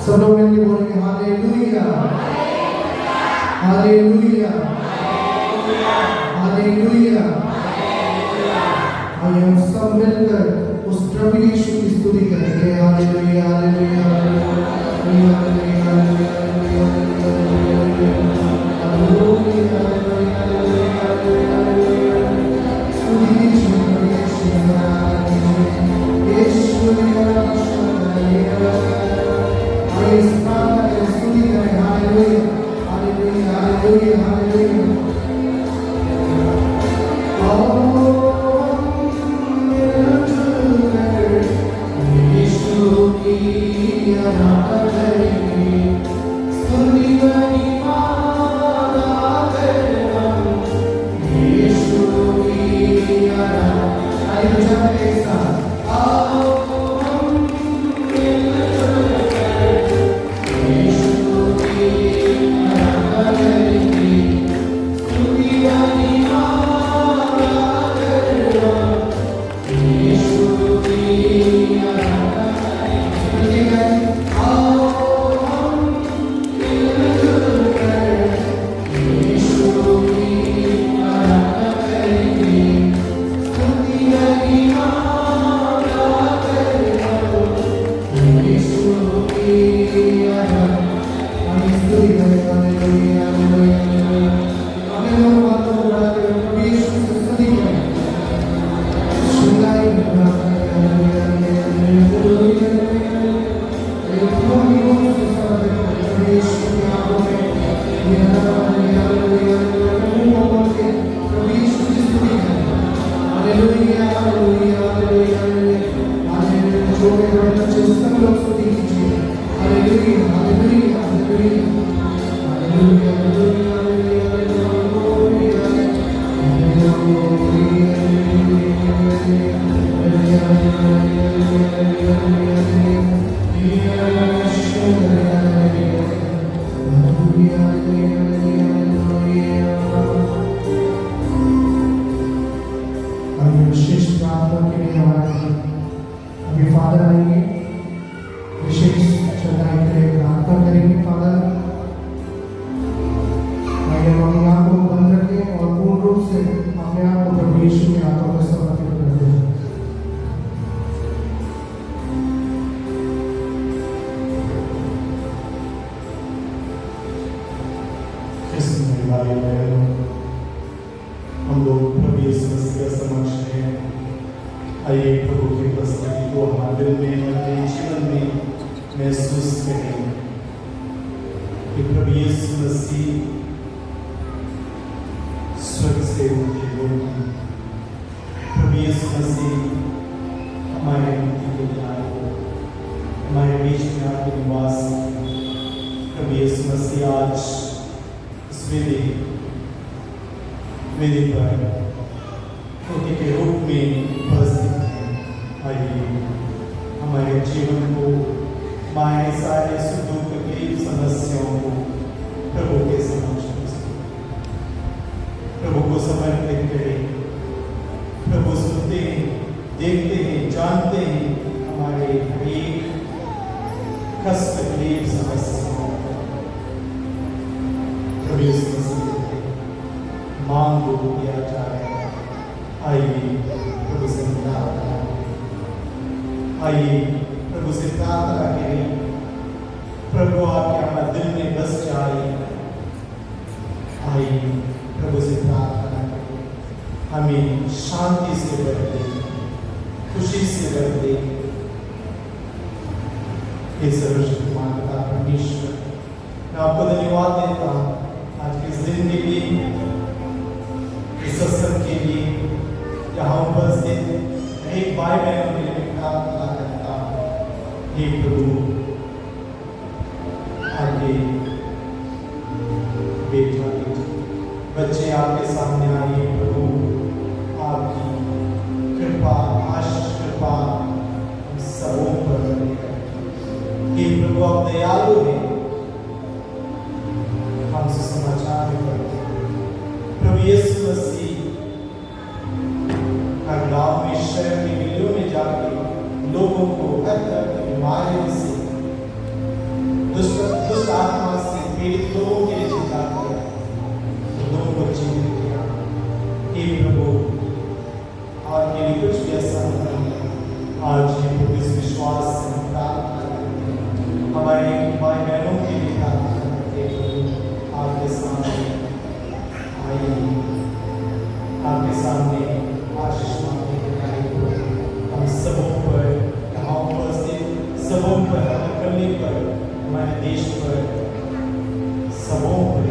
[SPEAKER 2] सब लोग मिलकर बोलेंगे हालेलुया, हालेलुया, हालेलुया। आइए हम सब मिलकर उस प्रभु यीशु की स्तुति करेंगे। हालेलुया, हालेलुया, हालेलुया, हालेलुया, विशेष प्रार्थना के लिए हमारे अभी फादर आएंगे, विशेष चढ़ाई के लिए प्रार्थना करेंगे। फादर आइए हम अपनी आंखों को बंद रखें और पूर्ण रूप से अपने आप को प्रभु यीशु के हाथों में समर्पित कर दें।
[SPEAKER 7] यीशु मसीह के समक्ष है। आइए प्रभु की उपस्थिति को हमारे दिल में, हमारे जीवन में महसूस करें कि प्रभु यीशु मसीह स्वर्ग से उनके होगी। प्रभु यीशु मसीह हमारे मुक्ति के लिए आए, हमारे बीच में आके निवास। प्रभु यीशु मसीह आज इस वेदी पर उनके के रूप में उपस्थित हैं। आइए हमारे जीवन को, हमारे सारे सुख दुख तकलीफ समस्याओं को प्रभु के समक्ष प्रभु को समर्पित करें। प्रभु सुनते हैं, देखते हैं, जानते हैं हमारे एक कष्ट तकलीफ समस्याओं को। प्रभु यीशु मसीह मांगो दिया जाए। आइए प्रभु से प्रार्थना करें। आइए प्रभु से प्रार्थना करें। प्रभु आपके हमारे दिल में बस जाए। आइए प्रभु से प्रार्थना करें, हमें शांति से भर दे, खुशी से भर दे। हे सर्वशक्तिमान पिता परमेश्वर, मैं आपको धन्यवाद देता हूँ आज के इस दिन के लिए, इस सत्संग के लिए, यहाँ उपस्थित एक भाई बहनों के लिए प्रार्थना करता हूँ। हे प्रभु, आगे बेटा बच्चे आपके सामने आइए। प्रभु आपकी कृपा, आशीष कृपा हम सबों पर बनी रहे। हे प्रभु, आप दयालु हैं, हम सुसमाचार करते हैं। प्रभु यीशु मसीह हर गांव में, शहर में, गलियों में जाके लोगों को हर तरह की बीमारियों से, दुष्ट आत्मा से पीड़ित लोगों के लिए चिंता किया, लोगों को जीवित किया। हे प्रभु, आपके लिए कुछ भी ऐसा नहीं है। आज ये प्रभु इस विश्वास से हम प्रार्थना करते हैं, हमारे भाई बहनों के लिए प्रार्थना करते हैं। प्रभु आपके सामने आइए, आपके सामने आशीष मांगने के लिए हम सबों पर, यहाँ उपस्थित सबों पर, हमारे कल्याण पर, हमारे देश पर, सबों पर